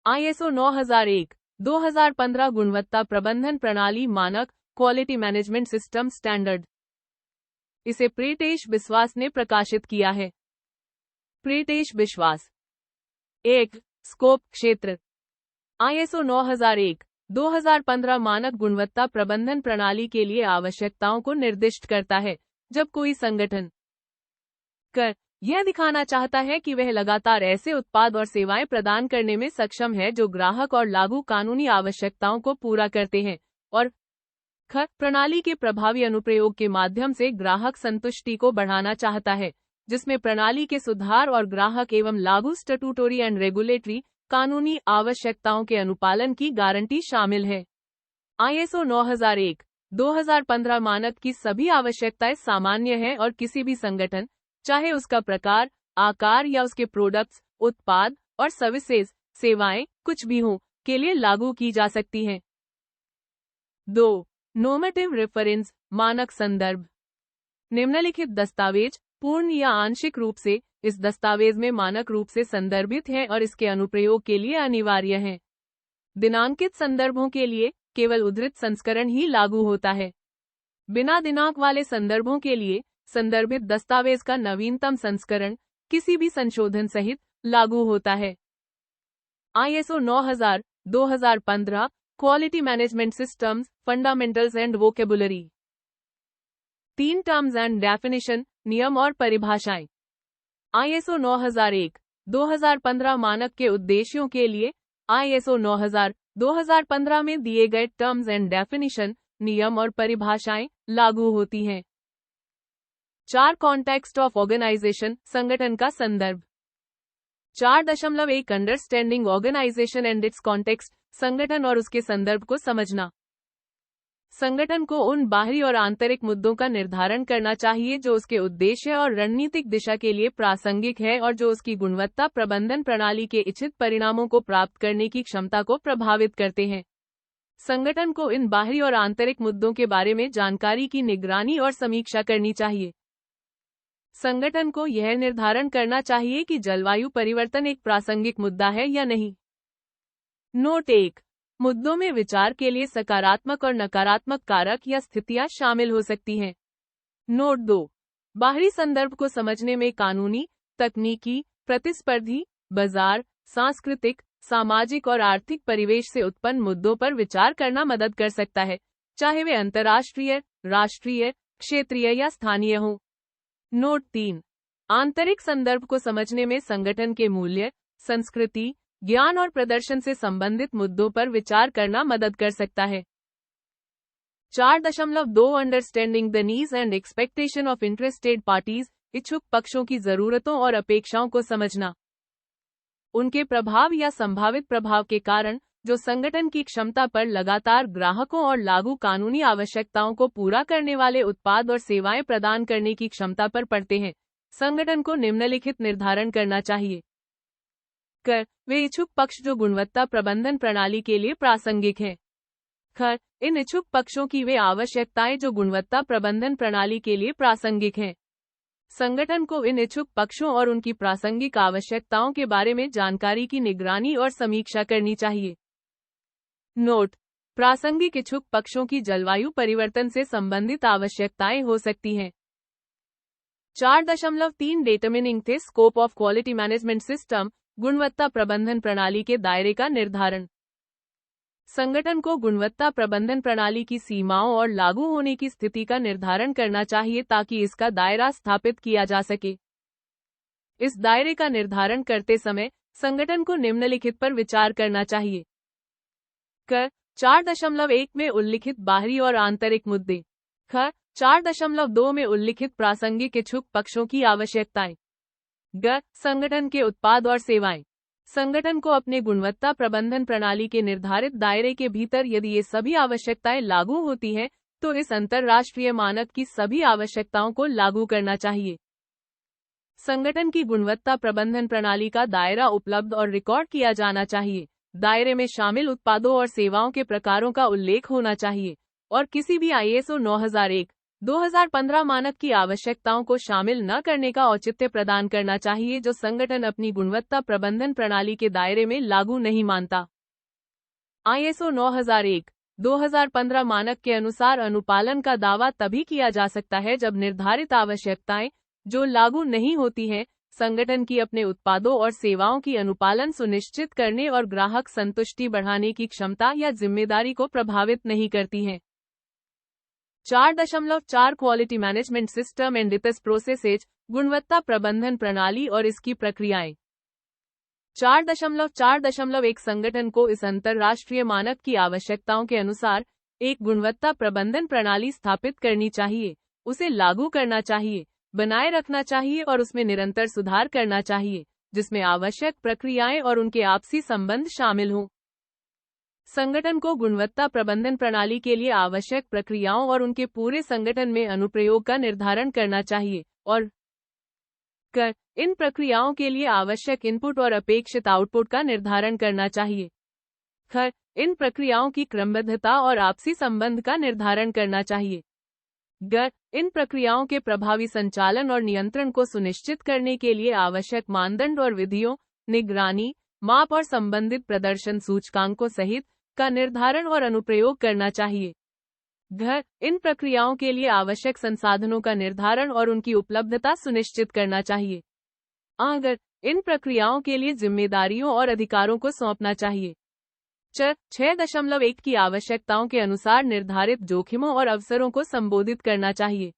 ISO 9001, 2015 गुणवत्ता प्रबंधन प्रणाली मानक, क्वालिटी मैनेजमेंट सिस्टम स्टैंडर्ड। इसे प्रीतेश बिस्वास ने प्रकाशित किया है। प्रीतेश बिस्वास। 1. स्कोप क्षेत्र। ISO 9001, 2015 मानक गुणवत्ता प्रबंधन प्रणाली के लिए आवश्यकताओं को निर्दिष्ट करता है। जब कोई संगठन यह दिखाना चाहता है कि वह लगातार ऐसे उत्पाद और सेवाएं प्रदान करने में सक्षम है जो ग्राहक और लागू कानूनी आवश्यकताओं को पूरा करते हैं, और प्रणाली के प्रभावी अनुप्रयोग के माध्यम से ग्राहक संतुष्टि को बढ़ाना चाहता है, जिसमें प्रणाली के सुधार और ग्राहक एवं लागू स्टैट्यूटरी एंड रेगुलेटरी कानूनी आवश्यकताओं के अनुपालन की गारंटी शामिल है। ISO 9001, 2015 मानक की सभी आवश्यकताएं सामान्य हैं और किसी भी संगठन, चाहे उसका प्रकार, आकार या उसके प्रोडक्ट्स, उत्पाद और सर्विसेज, सेवाएं कुछ भी हों, के लिए लागू की जा सकती हैं। 2. नॉर्मेटिव रेफरेंस, मानक संदर्भ। निम्नलिखित दस्तावेज पूर्ण या आंशिक रूप से इस दस्तावेज में मानक रूप से संदर्भित हैं और इसके अनुप्रयोग के लिए अनिवार्य हैं। दिनांकित संदर्भों के लिए केवल उद्धृत संस्करण ही लागू होता है। बिना दिनांक वाले संदर्भों के लिए संदर्भित दस्तावेज का नवीनतम संस्करण किसी भी संशोधन सहित लागू होता है। ISO 9000, 2015 quality management systems, fundamentals and vocabulary. 3 terms and definition, नियम और परिभाषाएं। ISO 9001, 2015 मानक के उद्देश्यों के लिए ISO 9000, 2015 में दिए गए टर्म्स एंड डेफिनेशन, नियम और परिभाषाएं लागू होती हैं। 4. कॉन्टेक्स्ट ऑफ ऑर्गेनाइजेशन, संगठन का संदर्भ। 4.1 understanding organization and its context, संगठन और उसके संदर्भ को समझना। संगठन को उन बाहरी और आंतरिक मुद्दों का निर्धारण करना चाहिए जो उसके उद्देश्य और रणनीतिक दिशा के लिए प्रासंगिक है और जो उसकी गुणवत्ता प्रबंधन प्रणाली के इच्छित परिणामों को प्राप्त करने की क्षमता को प्रभावित करते हैं। संगठन को इन बाहरी और आंतरिक मुद्दों के बारे में जानकारी की निगरानी और समीक्षा करनी चाहिए। संगठन को यह निर्धारण करना चाहिए कि जलवायु परिवर्तन एक प्रासंगिक मुद्दा है या नहीं। नोट 1. मुद्दों में विचार के लिए सकारात्मक और नकारात्मक कारक या स्थितियां शामिल हो सकती हैं। नोट 2. बाहरी संदर्भ को समझने में कानूनी, तकनीकी, प्रतिस्पर्धी, बाजार, सांस्कृतिक, सामाजिक और आर्थिक परिवेश से उत्पन्न मुद्दों पर विचार करना मदद कर सकता है, चाहे वे अंतर्राष्ट्रीय, राष्ट्रीय, क्षेत्रीय या स्थानीय हों। नोट 3. आंतरिक संदर्भ को समझने में संगठन के मूल्य, संस्कृति, ज्ञान और प्रदर्शन से संबंधित मुद्दों पर विचार करना मदद कर सकता है। 4.2 understanding the needs and expectation of interested parties, इच्छुक पक्षों की जरूरतों और अपेक्षाओं को समझना। उनके प्रभाव या संभावित प्रभाव के कारण जो संगठन की क्षमता पर लगातार ग्राहकों और लागू कानूनी आवश्यकताओं को पूरा करने वाले उत्पाद और सेवाएं प्रदान करने की क्षमता पर पड़ते हैं, संगठन को निम्नलिखित निर्धारण करना चाहिए। वे इच्छुक पक्ष जो गुणवत्ता प्रबंधन प्रणाली के लिए प्रासंगिक हैं। इन इच्छुक पक्षों की वे आवश्यकताएं जो गुणवत्ता प्रबंधन प्रणाली के लिए प्रासंगिक हैं। संगठन को इन इच्छुक पक्षों और उनकी प्रासंगिक आवश्यकताओं के बारे में जानकारी की निगरानी और समीक्षा करनी चाहिए। नोट: प्रासंगिक इच्छुक पक्षों की जलवायु परिवर्तन से संबंधित आवश्यकताएं हो सकती हैं। 4.3 determining the scope of quality management system, गुणवत्ता प्रबंधन प्रणाली के दायरे का निर्धारण। संगठन को गुणवत्ता प्रबंधन प्रणाली की सीमाओं और लागू होने की स्थिति का निर्धारण करना चाहिए ताकि इसका दायरा स्थापित किया जा सके। इस दायरे का निर्धारण करते समय संगठन को निम्नलिखित पर विचार करना चाहिए। 4.1 में उल्लिखित बाहरी और आंतरिक मुद्दे। 4.2 में उल्लिखित प्रासंगिक इच्छुक पक्षों की आवश्यकताएं। संगठन के उत्पाद और सेवाएं। संगठन को अपने गुणवत्ता प्रबंधन प्रणाली के निर्धारित दायरे के भीतर यदि ये सभी आवश्यकताएं लागू होती हैं, तो इस अंतर्राष्ट्रीय मानक की सभी आवश्यकताओं को लागू करना चाहिए। संगठन की गुणवत्ता प्रबंधन प्रणाली का दायरा उपलब्ध और रिकॉर्ड किया जाना चाहिए। दायरे में शामिल उत्पादों और सेवाओं के प्रकारों का उल्लेख होना चाहिए और किसी भी ISO 9001, 2015 मानक की आवश्यकताओं को शामिल न करने का औचित्य प्रदान करना चाहिए जो संगठन अपनी गुणवत्ता प्रबंधन प्रणाली के दायरे में लागू नहीं मानता। ISO 9001 2015 मानक के अनुसार अनुपालन का दावा तभी किया जा सकता है जब निर्धारित आवश्यकताएं, जो लागू नहीं होती हैं, संगठन की अपने उत्पादों और सेवाओं की अनुपालन सुनिश्चित करने और ग्राहक संतुष्टि बढ़ाने की क्षमता या जिम्मेदारी को प्रभावित नहीं करती हैं। 4.4 quality management system and it's processes, गुणवत्ता प्रबंधन प्रणाली और इसकी प्रक्रियाएं। 4.1 संगठन को इस अंतरराष्ट्रीय मानक की आवश्यकताओं के अनुसार एक गुणवत्ता प्रबंधन प्रणाली स्थापित करनी चाहिए, उसे लागू करना चाहिए, बनाए रखना चाहिए और उसमें निरंतर सुधार करना चाहिए, जिसमें आवश्यक प्रक्रियाएं और उनके आपसी संबंध शामिल हों। संगठन को गुणवत्ता प्रबंधन प्रणाली के लिए आवश्यक प्रक्रियाओं और उनके पूरे संगठन में अनुप्रयोग का निर्धारण करना चाहिए और इन प्रक्रियाओं के लिए आवश्यक इनपुट और अपेक्षित आउटपुट का निर्धारण करना चाहिए। इन प्रक्रियाओं की क्रमबद्धता और आपसी संबंध का निर्धारण करना चाहिए। इन प्रक्रियाओं के प्रभावी संचालन और नियंत्रण को सुनिश्चित करने के लिए आवश्यक मानदंड और विधियों, निगरानी, माप और संबंधित प्रदर्शन सूचकांकों सहित का निर्धारण और अनुप्रयोग करना चाहिए। इन प्रक्रियाओं के लिए आवश्यक संसाधनों का निर्धारण और उनकी उपलब्धता सुनिश्चित करना चाहिए। इन प्रक्रियाओं के लिए जिम्मेदारियों और अधिकारों को सौंपना चाहिए। 6.1 की आवश्यकताओं के अनुसार निर्धारित जोखिमों और अवसरों को संबोधित करना चाहिए।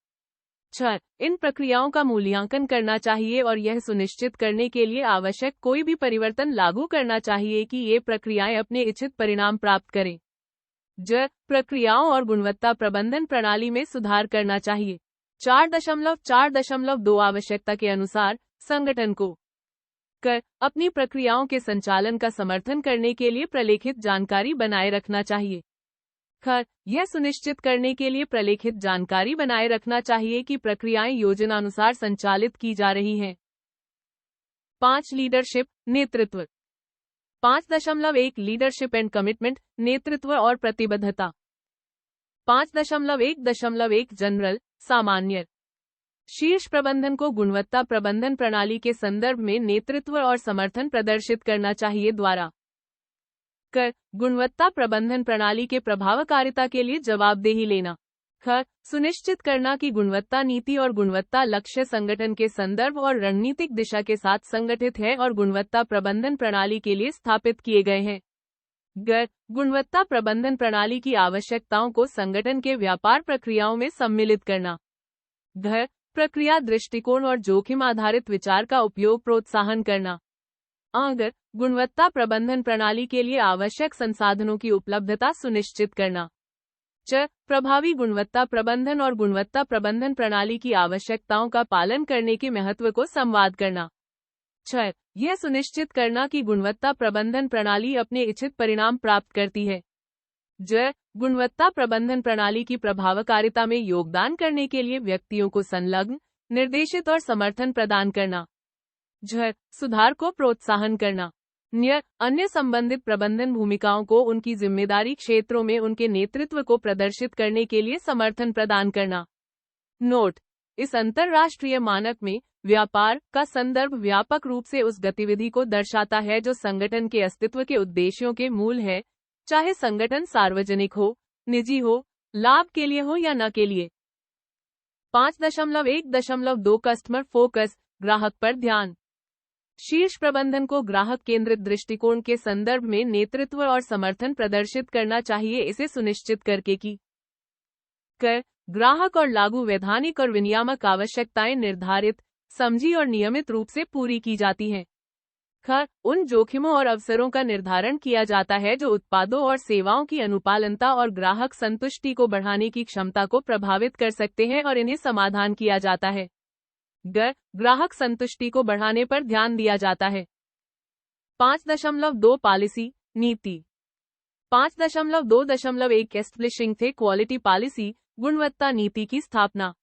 इन प्रक्रियाओं का मूल्यांकन करना चाहिए और यह सुनिश्चित करने के लिए आवश्यक कोई भी परिवर्तन लागू करना चाहिए कि ये प्रक्रियाएं अपने इच्छित परिणाम प्राप्त करें। प्रक्रियाओं और गुणवत्ता प्रबंधन प्रणाली में सुधार करना चाहिए। 4.2 आवश्यकता के अनुसार संगठन को अपनी प्रक्रियाओं के संचालन का समर्थन करने के लिए प्रलेखित जानकारी बनाए रखना चाहिए। यह सुनिश्चित करने के लिए प्रलेखित जानकारी बनाए रखना चाहिए कि प्रक्रियाएं योजनानुसार संचालित की जा रही हैं। 5 लीडरशिप, नेतृत्व। 5.1 लीडरशिप एंड कमिटमेंट, नेतृत्व और प्रतिबद्धता। 5.1 जनरल, सामान्य। शीर्ष प्रबंधन को गुणवत्ता प्रबंधन प्रणाली के संदर्भ में नेतृत्व और समर्थन प्रदर्शित करना चाहिए द्वारा गुणवत्ता प्रबंधन प्रणाली के प्रभावकारिता के लिए जवाबदेही लेना। सुनिश्चित करना कि गुणवत्ता नीति और गुणवत्ता लक्ष्य संगठन के संदर्भ और रणनीतिक दिशा के साथ संगठित है और गुणवत्ता प्रबंधन प्रणाली के लिए स्थापित किए गए हैं। गुणवत्ता प्रबंधन प्रणाली की आवश्यकताओं को संगठन के व्यापार प्रक्रियाओं में सम्मिलित करना। प्रक्रिया दृष्टिकोण और जोखिम आधारित विचार का उपयोग प्रोत्साहन करना। गुणवत्ता प्रबंधन प्रणाली के लिए आवश्यक संसाधनों की उपलब्धता सुनिश्चित करना। प्रभावी गुणवत्ता प्रबंधन और गुणवत्ता प्रबंधन प्रणाली की आवश्यकताओं का पालन करने के महत्व को संवाद करना। यह सुनिश्चित करना कि गुणवत्ता प्रबंधन प्रणाली अपने इच्छित परिणाम प्राप्त करती है। गुणवत्ता प्रबंधन प्रणाली की प्रभावकारिता में योगदान करने के लिए व्यक्तियों को संलग्न, निर्देशित और समर्थन प्रदान करना। सुधार को प्रोत्साहन करना। अन्य संबंधित प्रबंधन भूमिकाओं को उनकी जिम्मेदारी क्षेत्रों में उनके नेतृत्व को प्रदर्शित करने के लिए समर्थन प्रदान करना। नोट: इस अंतरराष्ट्रीय मानक में व्यापार का संदर्भ व्यापक रूप से उस गतिविधि को दर्शाता है जो संगठन के अस्तित्व के उद्देश्यों के मूल है, चाहे संगठन सार्वजनिक हो, निजी हो, लाभ के लिए हो या न के लिए। 5.1.2 कस्टमर फोकस, ग्राहक पर ध्यान। शीर्ष प्रबंधन को ग्राहक केंद्रित दृष्टिकोण के संदर्भ में नेतृत्व और समर्थन प्रदर्शित करना चाहिए, इसे सुनिश्चित करके कि ग्राहक और लागू वैधानिक और विनियामक आवश्यकताएं निर्धारित, समझी और नियमित रूप से पूरी की जाती हैं। उन जोखिमों और अवसरों का निर्धारण किया जाता है जो उत्पादों और सेवाओं की अनुपालनता और ग्राहक संतुष्टि को बढ़ाने की क्षमता को प्रभावित कर सकते हैं और इन्हें समाधान किया जाता है। ग्राहक संतुष्टि को बढ़ाने पर ध्यान दिया जाता है। 5.2 पॉलिसी, नीति। 5.2.1 एस्टैब्लिशिंग थे क्वालिटी पॉलिसी, गुणवत्ता नीति की स्थापना।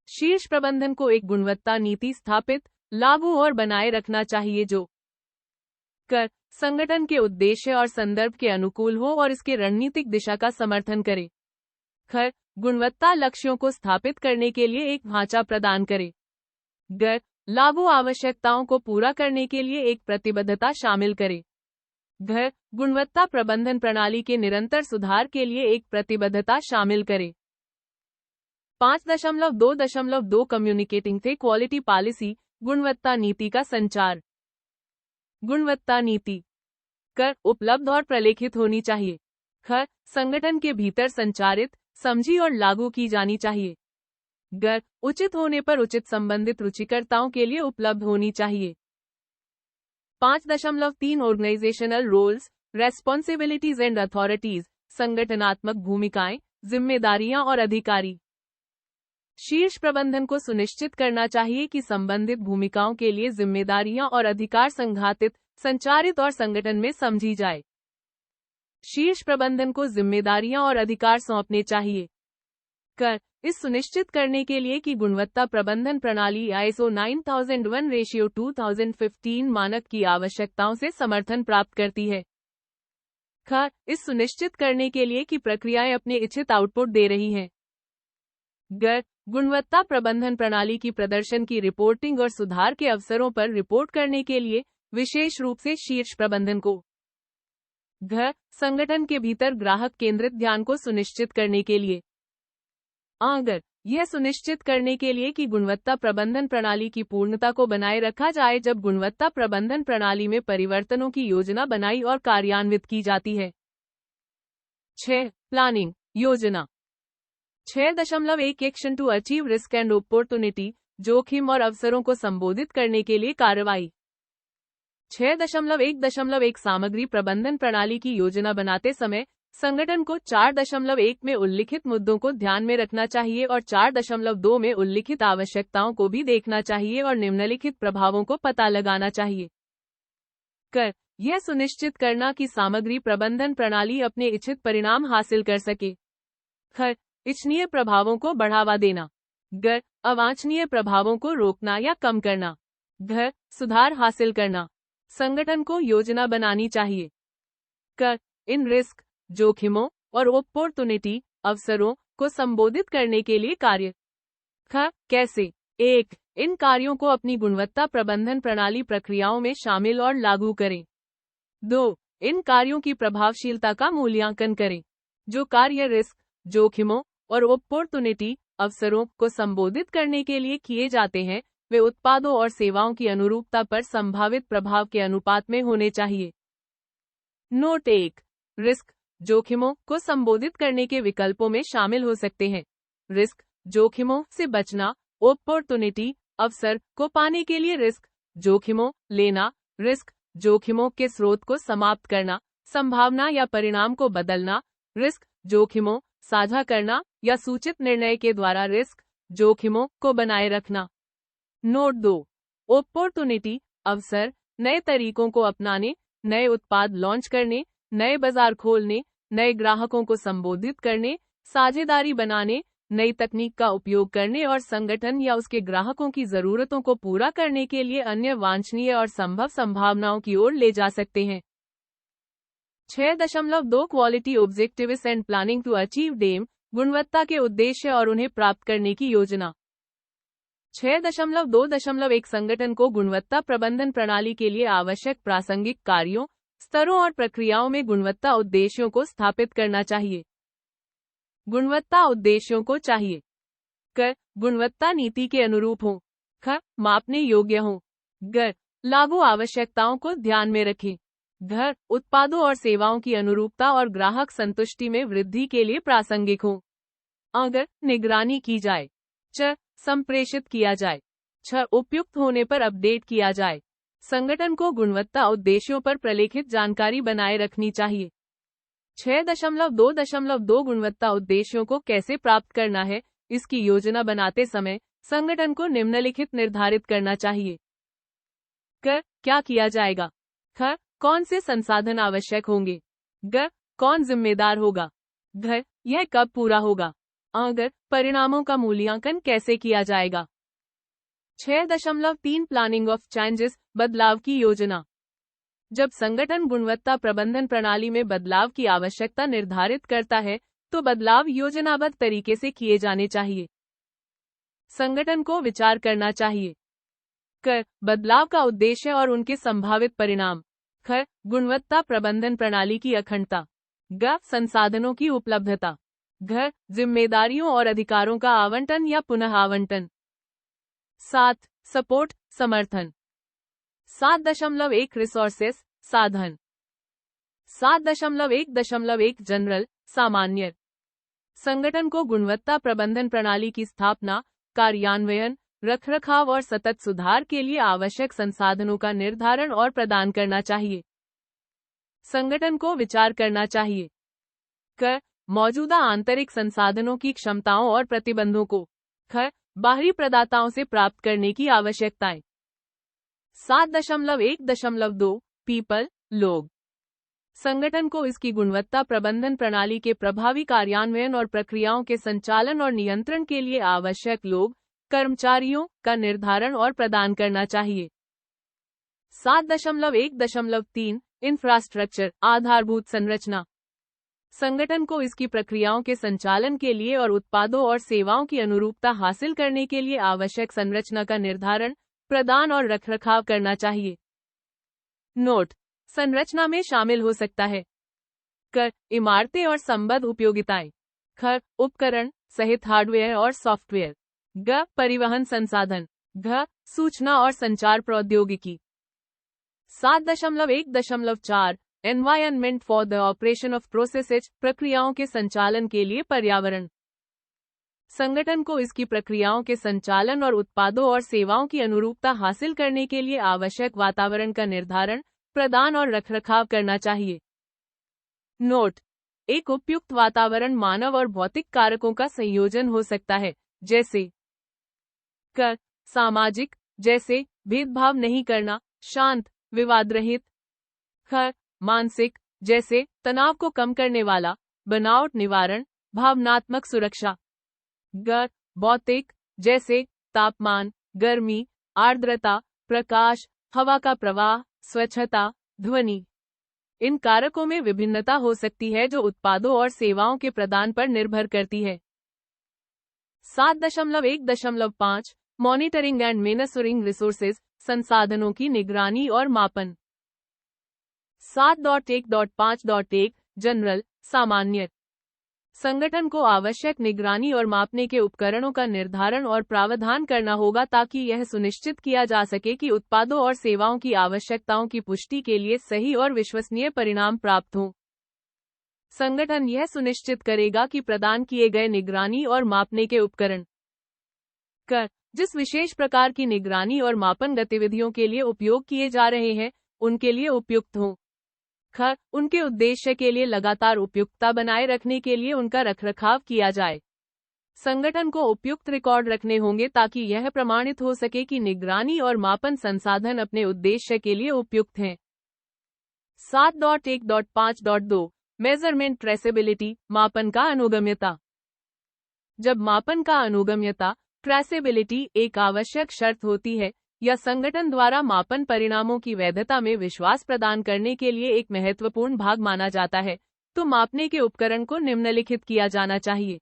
शीर्ष प्रबंधन को एक गुणवत्ता नीति स्थापित, लागू और बनाए रखना चाहिए जो संगठन के उद्देश्य और संदर्भ के अनुकूल हो और इसके रणनीतिक दिशा का समर्थन करे। ख, गुणवत्ता लक्ष्यों को स्थापित करने के लिए एक ढांचा प्रदान करे। ग, लागू आवश्यकताओं को पूरा करने के लिए एक प्रतिबद्धता शामिल करे। घ, गुणवत्ता प्रबंधन प्रणाली के निरंतर सुधार के लिए एक प्रतिबद्धता शामिल करे। 5.2.2 कम्युनिकेटिंग थे क्वालिटी पॉलिसी, गुणवत्ता नीति का संचार। गुणवत्ता नीति कर उपलब्ध और प्रलेखित होनी चाहिए। ख, संगठन के भीतर संचारित, समझी और लागू की जानी चाहिए। ग, उचित होने पर उचित संबंधित रुचिकर्ताओं के लिए उपलब्ध होनी चाहिए। 5.3 organizational roles, responsibilities and authorities, संगठनात्मक भूमिकाएं, जिम्मेदारियां और अधिकारी। शीर्ष प्रबंधन को सुनिश्चित करना चाहिए कि संबंधित भूमिकाओं के लिए जिम्मेदारियां और अधिकार संघातित, संचारित और संगठन में समझी जाए। शीर्ष प्रबंधन को जिम्मेदारियां और अधिकार सौंपने चाहिए। कर इस सुनिश्चित करने के लिए कि गुणवत्ता प्रबंधन प्रणाली ISO 9001:2015 मानक की आवश्यकताओं से समर्थन प्राप्त करती है। ख, इस सुनिश्चित करने के लिए कि प्रक्रियाएं अपने इच्छित आउटपुट दे रही हैं। ग, गुणवत्ता प्रबंधन प्रणाली की प्रदर्शन की रिपोर्टिंग और सुधार के अवसरों पर रिपोर्ट करने के लिए विशेष रूप से शीर्ष प्रबंधन को। घ, संगठन के भीतर ग्राहक केंद्रित ध्यान को सुनिश्चित करने के लिए। अगर यह सुनिश्चित करने के लिए कि गुणवत्ता प्रबंधन प्रणाली की पूर्णता को बनाए रखा जाए जब गुणवत्ता प्रबंधन प्रणाली में परिवर्तनों की योजना बनाई और कार्यान्वित की जाती है। 6. प्लानिंग, योजना। 6.1 action to achieve risk and opportunity, जोखिम और अवसरों को संबोधित करने के लिए कार्रवाई। 6.1.1 सामग्री प्रबंधन प्रणाली की योजना बनाते समय संगठन को 4.1 में उल्लिखित मुद्दों को ध्यान में रखना चाहिए और 4.2 में उल्लिखित आवश्यकताओं को भी देखना चाहिए और निम्नलिखित प्रभावों को पता लगाना चाहिए। कर यह सुनिश्चित करना कि सामग्री प्रबंधन प्रणाली अपने इच्छित परिणाम हासिल कर सके। ख, इच्छनीय प्रभावों को बढ़ावा देना। ग, अवांछनीय प्रभावों को रोकना या कम करना। घ, सुधार हासिल करना। संगठन को योजना बनानी चाहिए। क, इन रिस्क, जोखिमों और अपॉर्चुनिटी, अवसरों को संबोधित करने के लिए कार्य। ख, कैसे। 1. इन कार्यों को अपनी गुणवत्ता प्रबंधन प्रणाली प्रक्रियाओं में शामिल और लागू करें। 2. इन कार्यों की प्रभावशीलता का मूल्यांकन करें। जो कार्य रिस्क, जोखिमों और अपॉर्चुनिटी, अवसरों को संबोधित करने के लिए किए जाते हैं वे उत्पादों और सेवाओं की अनुरूपता पर संभावित प्रभाव के अनुपात में होने चाहिए। नोट 1. रिस्क, जोखिमों को संबोधित करने के विकल्पों में शामिल हो सकते हैं। रिस्क, जोखिमों से बचना, अपॉर्चुनिटी, अवसर को पाने के लिए रिस्क, जोखिमों लेना, रिस्क, जोखिमों के स्रोत को समाप्त करना, संभावना या परिणाम को बदलना, रिस्क, जोखिमों साझा करना या सूचित निर्णय के द्वारा रिस्क, जोखिमों को बनाए रखना। नोट 2. अपॉर्चुनिटी, अवसर, नए तरीकों को अपनाने, नए उत्पाद लॉन्च करने, नए बाजार खोलने, नए ग्राहकों को संबोधित करने, साझेदारी बनाने, नई तकनीक का उपयोग करने और संगठन या उसके ग्राहकों की जरूरतों को पूरा करने के लिए अन्य वांछनीय और संभव संभावनाओं की ओर ले जा सकते हैं। 6.2 quality objectives and planning to achieve them, गुणवत्ता के उद्देश्य और उन्हें प्राप्त करने की योजना। 6.2.1 संगठन को गुणवत्ता प्रबंधन प्रणाली के लिए आवश्यक प्रासंगिक कार्यों, स्तरों और प्रक्रियाओं में गुणवत्ता उद्देश्यों को स्थापित करना चाहिए। गुणवत्ता उद्देश्यों को चाहिए। क, गुणवत्ता नीति के अनुरूप हो। ख, मापने योग्य हो। ग, लागू आवश्यकताओं को ध्यान में रखें। घ, उत्पादों और सेवाओं की अनुरूपता और ग्राहक संतुष्टि में वृद्धि के लिए प्रासंगिक हो। अगर निगरानी की जाए। च, संप्रेषित किया जाए। छ, उपयुक्त होने पर अपडेट किया जाए। संगठन को गुणवत्ता उद्देश्यों पर प्रलेखित जानकारी बनाए रखनी चाहिए। 6.2.2 गुणवत्ता उद्देश्यों को कैसे प्राप्त करना है, इसकी योजना बनाते समय संगठन को निम्नलिखित निर्धारित करना चाहिए। क, क्या किया जाएगा। ख, कौन से संसाधन आवश्यक होंगे। ग, कौन जिम्मेदार होगा। घ, यह कब पूरा होगा। अगर परिणामों का मूल्यांकन कैसे किया जाएगा। 6.3 प्लानिंग ऑफ चेंजेस, बदलाव की योजना। जब संगठन गुणवत्ता प्रबंधन प्रणाली में बदलाव की आवश्यकता निर्धारित करता है तो बदलाव योजनाबद्ध तरीके से किए जाने चाहिए। संगठन को विचार करना चाहिए। क. बदलाव का उद्देश्य और उनके संभावित परिणाम। ख. गुणवत्ता प्रबंधन प्रणाली की अखंडता। ग. संसाधनों की उपलब्धता। घ. जिम्मेदारियों और अधिकारों का आवंटन या पुनः आवंटन। 7. सपोर्ट समर्थन। 7.1 रिसोर्सेस साधन। 7.1.1 जनरल सामान्य। संगठन को गुणवत्ता प्रबंधन प्रणाली की स्थापना, कार्यान्वयन, रखरखाव और सतत सुधार के लिए आवश्यक संसाधनों का निर्धारण और प्रदान करना चाहिए। संगठन को विचार करना चाहिए। क. मौजूदा आंतरिक संसाधनों की क्षमताओं और प्रतिबंधों को। ख. बाहरी प्रदाताओं से प्राप्त करने की आवश्यकताएं। 7.1.2 पीपल लोग। संगठन को इसकी गुणवत्ता प्रबंधन प्रणाली के प्रभावी कार्यान्वयन और प्रक्रियाओं के संचालन और नियंत्रण के लिए आवश्यक लोग, कर्मचारियों का निर्धारण और प्रदान करना चाहिए। 7.1.3 इंफ्रास्ट्रक्चर आधारभूत संरचना। संगठन को इसकी प्रक्रियाओं के संचालन के लिए और उत्पादों और सेवाओं की अनुरूपता हासिल करने के लिए आवश्यक संरचना का निर्धारण, प्रदान और रखरखाव करना चाहिए। नोट: संरचना में शामिल हो सकता है क. इमारतें और संबद्ध उपयोगिताएं। ख. उपकरण सहित हार्डवेयर और सॉफ्टवेयर। ग. परिवहन संसाधन। घ. सूचना और संचार प्रौद्योगिकी। 7.1.4 environment for the operation of processes प्रक्रियाओं के संचालन के लिए पर्यावरण। संगठन को इसकी प्रक्रियाओं के संचालन और उत्पादों और सेवाओं की अनुरूपता हासिल करने के लिए आवश्यक वातावरण का निर्धारण, प्रदान और रखरखाव करना चाहिए। नोट: एक उपयुक्त वातावरण मानव और भौतिक कारकों का संयोजन हो सकता है, जैसे क. सामाजिक, जैसे भेदभाव नहीं करना, शांत, विवाद रहित। ख. मानसिक, जैसे तनाव को कम करने वाला, बनावट निवारण, भावनात्मक सुरक्षा। ग. भौतिक, जैसे तापमान, गर्मी, आर्द्रता, प्रकाश, हवा का प्रवाह, स्वच्छता, ध्वनि। इन कारकों में विभिन्नता हो सकती है जो उत्पादों और सेवाओं के प्रदान पर निर्भर करती है। 7.1.5 मॉनिटरिंग एंड मेजरिंग रिसोर्सेज संसाधनों की निगरानी और मापन। 7.1.5.1 जनरल सामान्य। संगठन को आवश्यक निगरानी और मापने के उपकरणों का निर्धारण और प्रावधान करना होगा ताकि यह सुनिश्चित किया जा सके कि उत्पादों और सेवाओं की आवश्यकताओं की पुष्टि के लिए सही और विश्वसनीय परिणाम प्राप्त हों। संगठन यह सुनिश्चित करेगा कि प्रदान किए गए निगरानी और मापने के उपकरण क. जिस विशेष प्रकार की निगरानी और मापन गतिविधियों के लिए उपयोग किए जा रहे हैं, उनके लिए उपयुक्त हों। ख. उनके उद्देश्य के लिए लगातार उपयुक्तता बनाए रखने के लिए उनका रखरखाव किया जाए। संगठन को उपयुक्त रिकॉर्ड रखने होंगे ताकि यह प्रमाणित हो सके कि निगरानी और मापन संसाधन अपने उद्देश्य के लिए उपयुक्त हैं। 7.1.5.2 मेजरमेंट ट्रेसेबिलिटी मापन का अनुगम्यता। जब मापन का अनुगम्यता ट्रेसेबिलिटी एक आवश्यक शर्त होती है या संगठन द्वारा मापन परिणामों की वैधता में विश्वास प्रदान करने के लिए एक महत्वपूर्ण भाग माना जाता है, तो मापने के उपकरण को निम्नलिखित किया जाना चाहिए।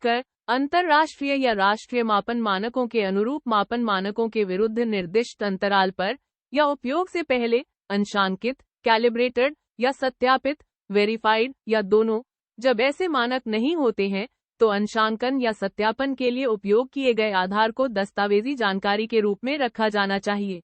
क. अंतरराष्ट्रीय या राष्ट्रीय मापन मानकों के अनुरूप मापन मानकों के विरुद्ध निर्दिष्ट अंतराल पर या उपयोग से पहले अंशांकित, कैलिब्रेटेड या सत्यापित, वेरीफाइड या दोनों। जब ऐसे मानक नहीं होते हैं, तो अंशांकन या सत्यापन के लिए उपयोग किए गए आधार को दस्तावेजी जानकारी के रूप में रखा जाना चाहिए।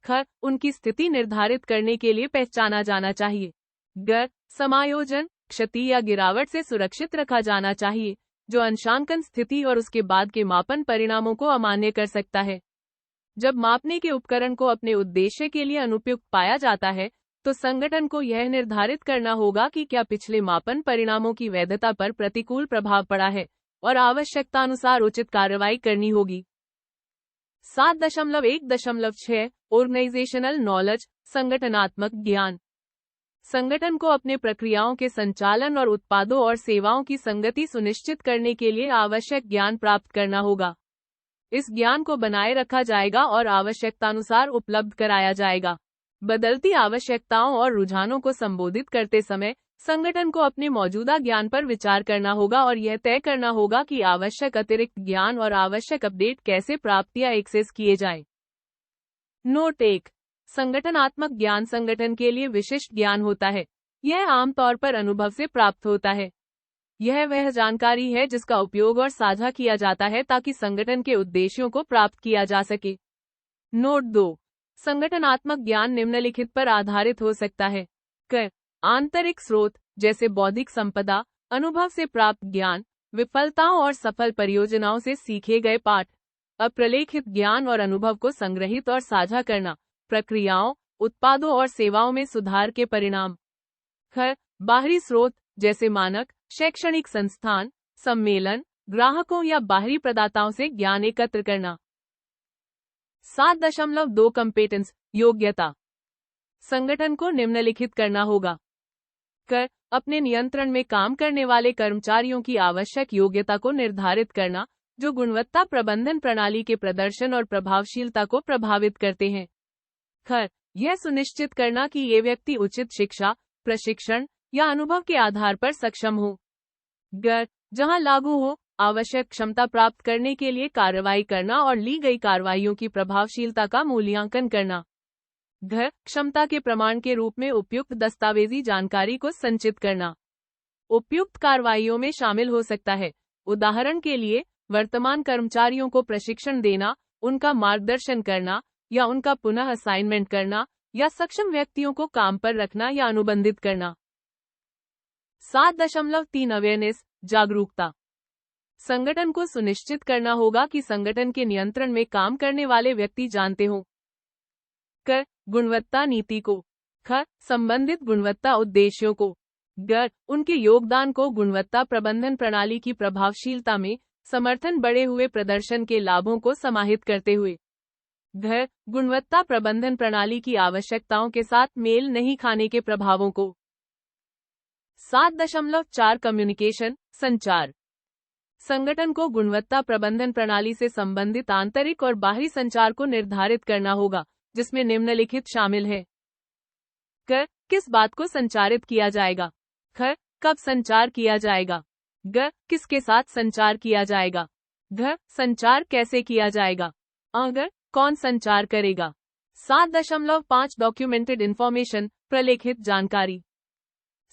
ख. उनकी स्थिति निर्धारित करने के लिए पहचाना जाना चाहिए। ग. समायोजन, क्षति या गिरावट से सुरक्षित रखा जाना चाहिए, जो अंशांकन स्थिति और उसके बाद के मापन परिणामों को अमान्य कर सकता है। जब मापने के उपकरण को अपने उद्देश्य के लिए अनुपयुक्त पाया जाता है, तो संगठन को यह निर्धारित करना होगा कि क्या पिछले मापन परिणामों की वैधता पर प्रतिकूल प्रभाव पड़ा है और आवश्यकतानुसार उचित कार्रवाई करनी होगी। 7.1.6 ऑर्गेनाइजेशनल नॉलेज संगठनात्मक ज्ञान। संगठन को अपने प्रक्रियाओं के संचालन और उत्पादों और सेवाओं की संगति सुनिश्चित करने के लिए आवश्यक ज्ञान प्राप्त करना होगा। इस ज्ञान को बनाए रखा जाएगा और आवश्यकतानुसार उपलब्ध कराया जाएगा। बदलती आवश्यकताओं और रुझानों को संबोधित करते समय संगठन को अपने मौजूदा ज्ञान पर विचार करना होगा और यह तय करना होगा कि आवश्यक अतिरिक्त ज्ञान और आवश्यक अपडेट कैसे प्राप्त या एक्सेस किए जाएं। नोट 1। संगठनात्मक ज्ञान संगठन के लिए विशिष्ट ज्ञान होता है। यह आमतौर पर अनुभव से प्राप्त होता है। यह वह जानकारी है जिसका उपयोग और साझा किया जाता है ताकि संगठन के उद्देश्यों को प्राप्त किया जा सके। नोट 2। संगठनात्मक ज्ञान निम्नलिखित पर आधारित हो सकता है। क। आंतरिक स्रोत जैसे बौद्धिक संपदा, अनुभव से प्राप्त ज्ञान, विफलताओं और सफल परियोजनाओं से सीखे गए पाठ। अप्रलेखित ज्ञान और अनुभव को संग्रहित और साझा करना, प्रक्रियाओं, उत्पादों और सेवाओं में सुधार के परिणाम। ख। बाहरी स्रोत जैसे मानक, शैक्षणिक संस्थान, सम्मेलन, ग्राहकों या बाहरी प्रदाताओं से ज्ञान एकत्र करना। 7.2 कंपेटेंस योग्यता। संगठन को निम्नलिखित करना होगा। क। अपने नियंत्रण में काम करने वाले कर्मचारियों की आवश्यक योग्यता को निर्धारित करना, जो गुणवत्ता प्रबंधन प्रणाली के प्रदर्शन और प्रभावशीलता को प्रभावित करते हैं। ख। यह सुनिश्चित करना कि ये व्यक्ति उचित शिक्षा, प्रशिक्षण या अनुभव के आधार पर सक्षम हो। ग। जहां लागू हो, आवश्यक क्षमता प्राप्त करने के लिए कार्रवाई करना और ली गई कार्रवाइयों की प्रभावशीलता का मूल्यांकन करना। घ। क्षमता के प्रमाण के रूप में उपयुक्त दस्तावेजी जानकारी को संचित करना। उपयुक्त कार्रवाइयों में शामिल हो सकता है, उदाहरण के लिए, वर्तमान कर्मचारियों को प्रशिक्षण देना, उनका मार्गदर्शन करना या उनका पुनः असाइनमेंट करना या सक्षम व्यक्तियों को काम पर रखना या अनुबंधित करना। 7.3 अवेयरनेस जागरूकता। संगठन को सुनिश्चित करना होगा कि संगठन के नियंत्रण में काम करने वाले व्यक्ति जानते हों। क। गुणवत्ता नीति को। ख। संबंधित गुणवत्ता उद्देश्यों को। ग। उनके योगदान को गुणवत्ता प्रबंधन प्रणाली की प्रभावशीलता में समर्थन बढ़े हुए प्रदर्शन के लाभों को समाहित करते हुए। घ। गुणवत्ता प्रबंधन प्रणाली की आवश्यकताओं के साथ मेल नहीं खाने के प्रभावों को। 7.4 कम्युनिकेशन संचार। संगठन को गुणवत्ता प्रबंधन प्रणाली से संबंधित आंतरिक और बाहरी संचार को निर्धारित करना होगा, जिसमें निम्नलिखित शामिल है। क। किस बात को संचारित किया जाएगा। ख। कब संचार किया जाएगा। ग। किसके साथ संचार किया जाएगा। घ। संचार कैसे किया जाएगा। अगर कौन संचार करेगा। 7.5 डॉक्यूमेंटेड इंफॉर्मेशन प्रलेखित जानकारी।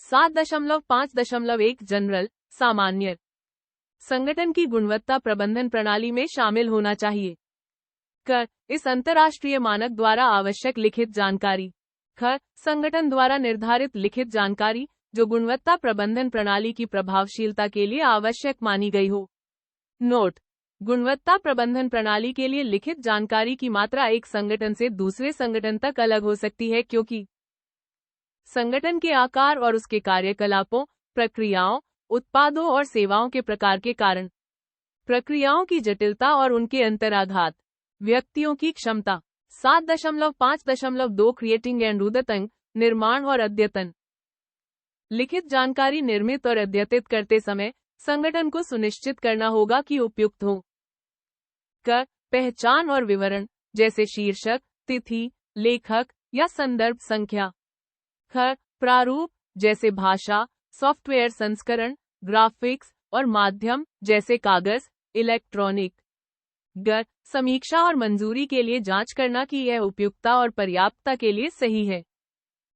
7.5.1 जनरल सामान्य। संगठन की गुणवत्ता प्रबंधन प्रणाली में शामिल होना चाहिए। क। इस अंतर्राष्ट्रीय मानक द्वारा आवश्यक लिखित जानकारी। ख। संगठन द्वारा निर्धारित लिखित जानकारी जो गुणवत्ता प्रबंधन प्रणाली की प्रभावशीलता के लिए आवश्यक मानी गई हो। नोट: गुणवत्ता प्रबंधन प्रणाली के लिए लिखित जानकारी की मात्रा एक संगठन से दूसरे संगठन तक अलग हो सकती है क्योंकि संगठन के आकार और उसके कार्यकलापों, प्रक्रियाओं, उत्पादों और सेवाओं के प्रकार के कारण, प्रक्रियाओं की जटिलता और उनके अंतराघात, व्यक्तियों की क्षमता। 7.5.2 क्रिएटिंग एंड उद्यतन, निर्माण और अद्यतन। लिखित जानकारी निर्मित और अद्यतित करते समय संगठन को सुनिश्चित करना होगा कि उपयुक्त हो। क. पहचान और विवरण जैसे शीर्षक, तिथि, लेखक या संदर्भ संख्या। ख. प्रारूप जैसे भाषा, सॉफ्टवेयर संस्करण, ग्राफिक्स और माध्यम जैसे कागज, इलेक्ट्रॉनिक। ग. समीक्षा और मंजूरी के लिए जांच करना कि यह उपयुक्तता और पर्याप्तता के लिए सही है।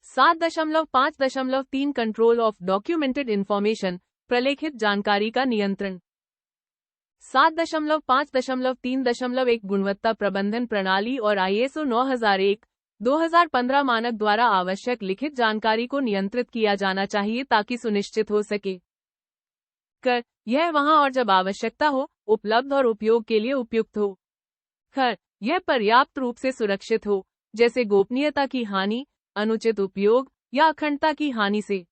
7.5.3 कंट्रोल ऑफ डॉक्यूमेंटेड इंफॉर्मेशन, प्रलेखित जानकारी का नियंत्रण। 7.5.3.1 गुणवत्ता प्रबंधन प्रणाली और ISO 9001-2015 मानक द्वारा आवश्यक लिखित जानकारी को नियंत्रित किया जाना चाहिए ताकि सुनिश्चित हो सके क. यह वहां और जब आवश्यकता हो, उपलब्ध और उपयोग के लिए उपयुक्त हो। ख. यह पर्याप्त रूप से सुरक्षित हो, जैसे गोपनीयता की हानि, अनुचित उपयोग या अखंडता की हानि से।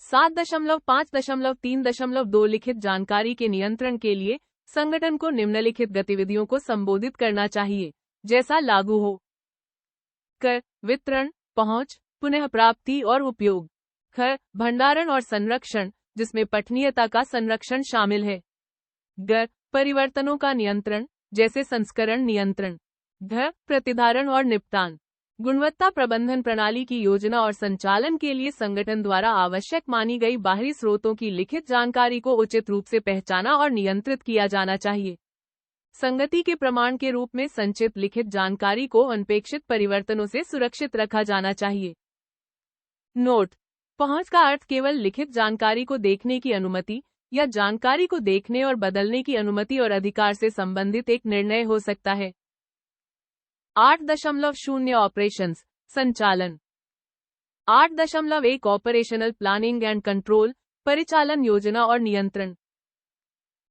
7.5.3.2 लिखित जानकारी के नियंत्रण के लिए संगठन को निम्नलिखित गतिविधियों को संबोधित करना चाहिए, जैसा लागू हो। क. वितरण, पहुंच, पुनः प्राप्ति और उपयोग। ख. भंडारण और संरक्षण, जिसमें पठनीयता का संरक्षण शामिल है। ग. परिवर्तनों का नियंत्रण, जैसे संस्करण नियंत्रण। घ. प्रतिधारण और निपटान। गुणवत्ता प्रबंधन प्रणाली की योजना और संचालन के लिए संगठन द्वारा आवश्यक मानी गई बाहरी स्रोतों की लिखित जानकारी को उचित रूप से पहचाना और नियंत्रित किया जाना चाहिए। संगति के प्रमाण के रूप में संचित लिखित जानकारी को अनपेक्षित परिवर्तनों से सुरक्षित रखा जाना चाहिए। नोट: पहुंच का अर्थ केवल लिखित जानकारी को देखने की अनुमति या जानकारी को देखने और बदलने की अनुमति और अधिकार से संबंधित एक निर्णय हो सकता है। 8.0 ऑपरेशंस, संचालन। 8.1 ऑपरेशनल प्लानिंग एंड कंट्रोल, परिचालन योजना और नियंत्रण।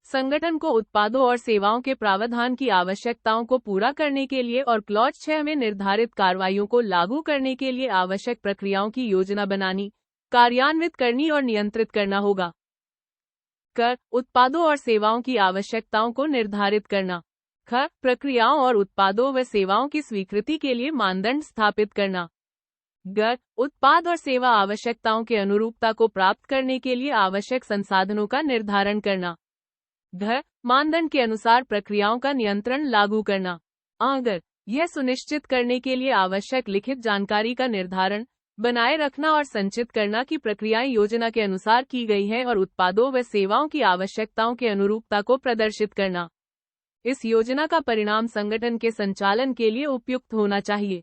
संगठन को उत्पादों और सेवाओं के प्रावधान की आवश्यकताओं को पूरा करने के लिए और क्लॉज 6 में निर्धारित कार्रवाइयों को लागू करने के लिए आवश्यक प्रक्रियाओं की योजना बनानी, कार्यान्वित करनी और नियंत्रित करना होगा। उत्पादों और सेवाओं की आवश्यकताओं को निर्धारित करना। प्रक्रियाओं और उत्पादों व सेवाओं की स्वीकृति के लिए मानदंड स्थापित करना। उत्पाद और सेवा आवश्यकताओं के अनुरूपता को प्राप्त करने के लिए आवश्यक संसाधनों का निर्धारण करना। मानदंड के अनुसार प्रक्रियाओं का नियंत्रण लागू करना। अगर यह सुनिश्चित करने के लिए आवश्यक लिखित जानकारी का निर्धारण, बनाए रखना और संचित करना कि प्रक्रियाएं योजना के अनुसार की गई हैं और उत्पादों व सेवाओं की आवश्यकताओं के अनुरूपता को प्रदर्शित करना। इस योजना का परिणाम संगठन के संचालन के लिए उपयुक्त होना चाहिए।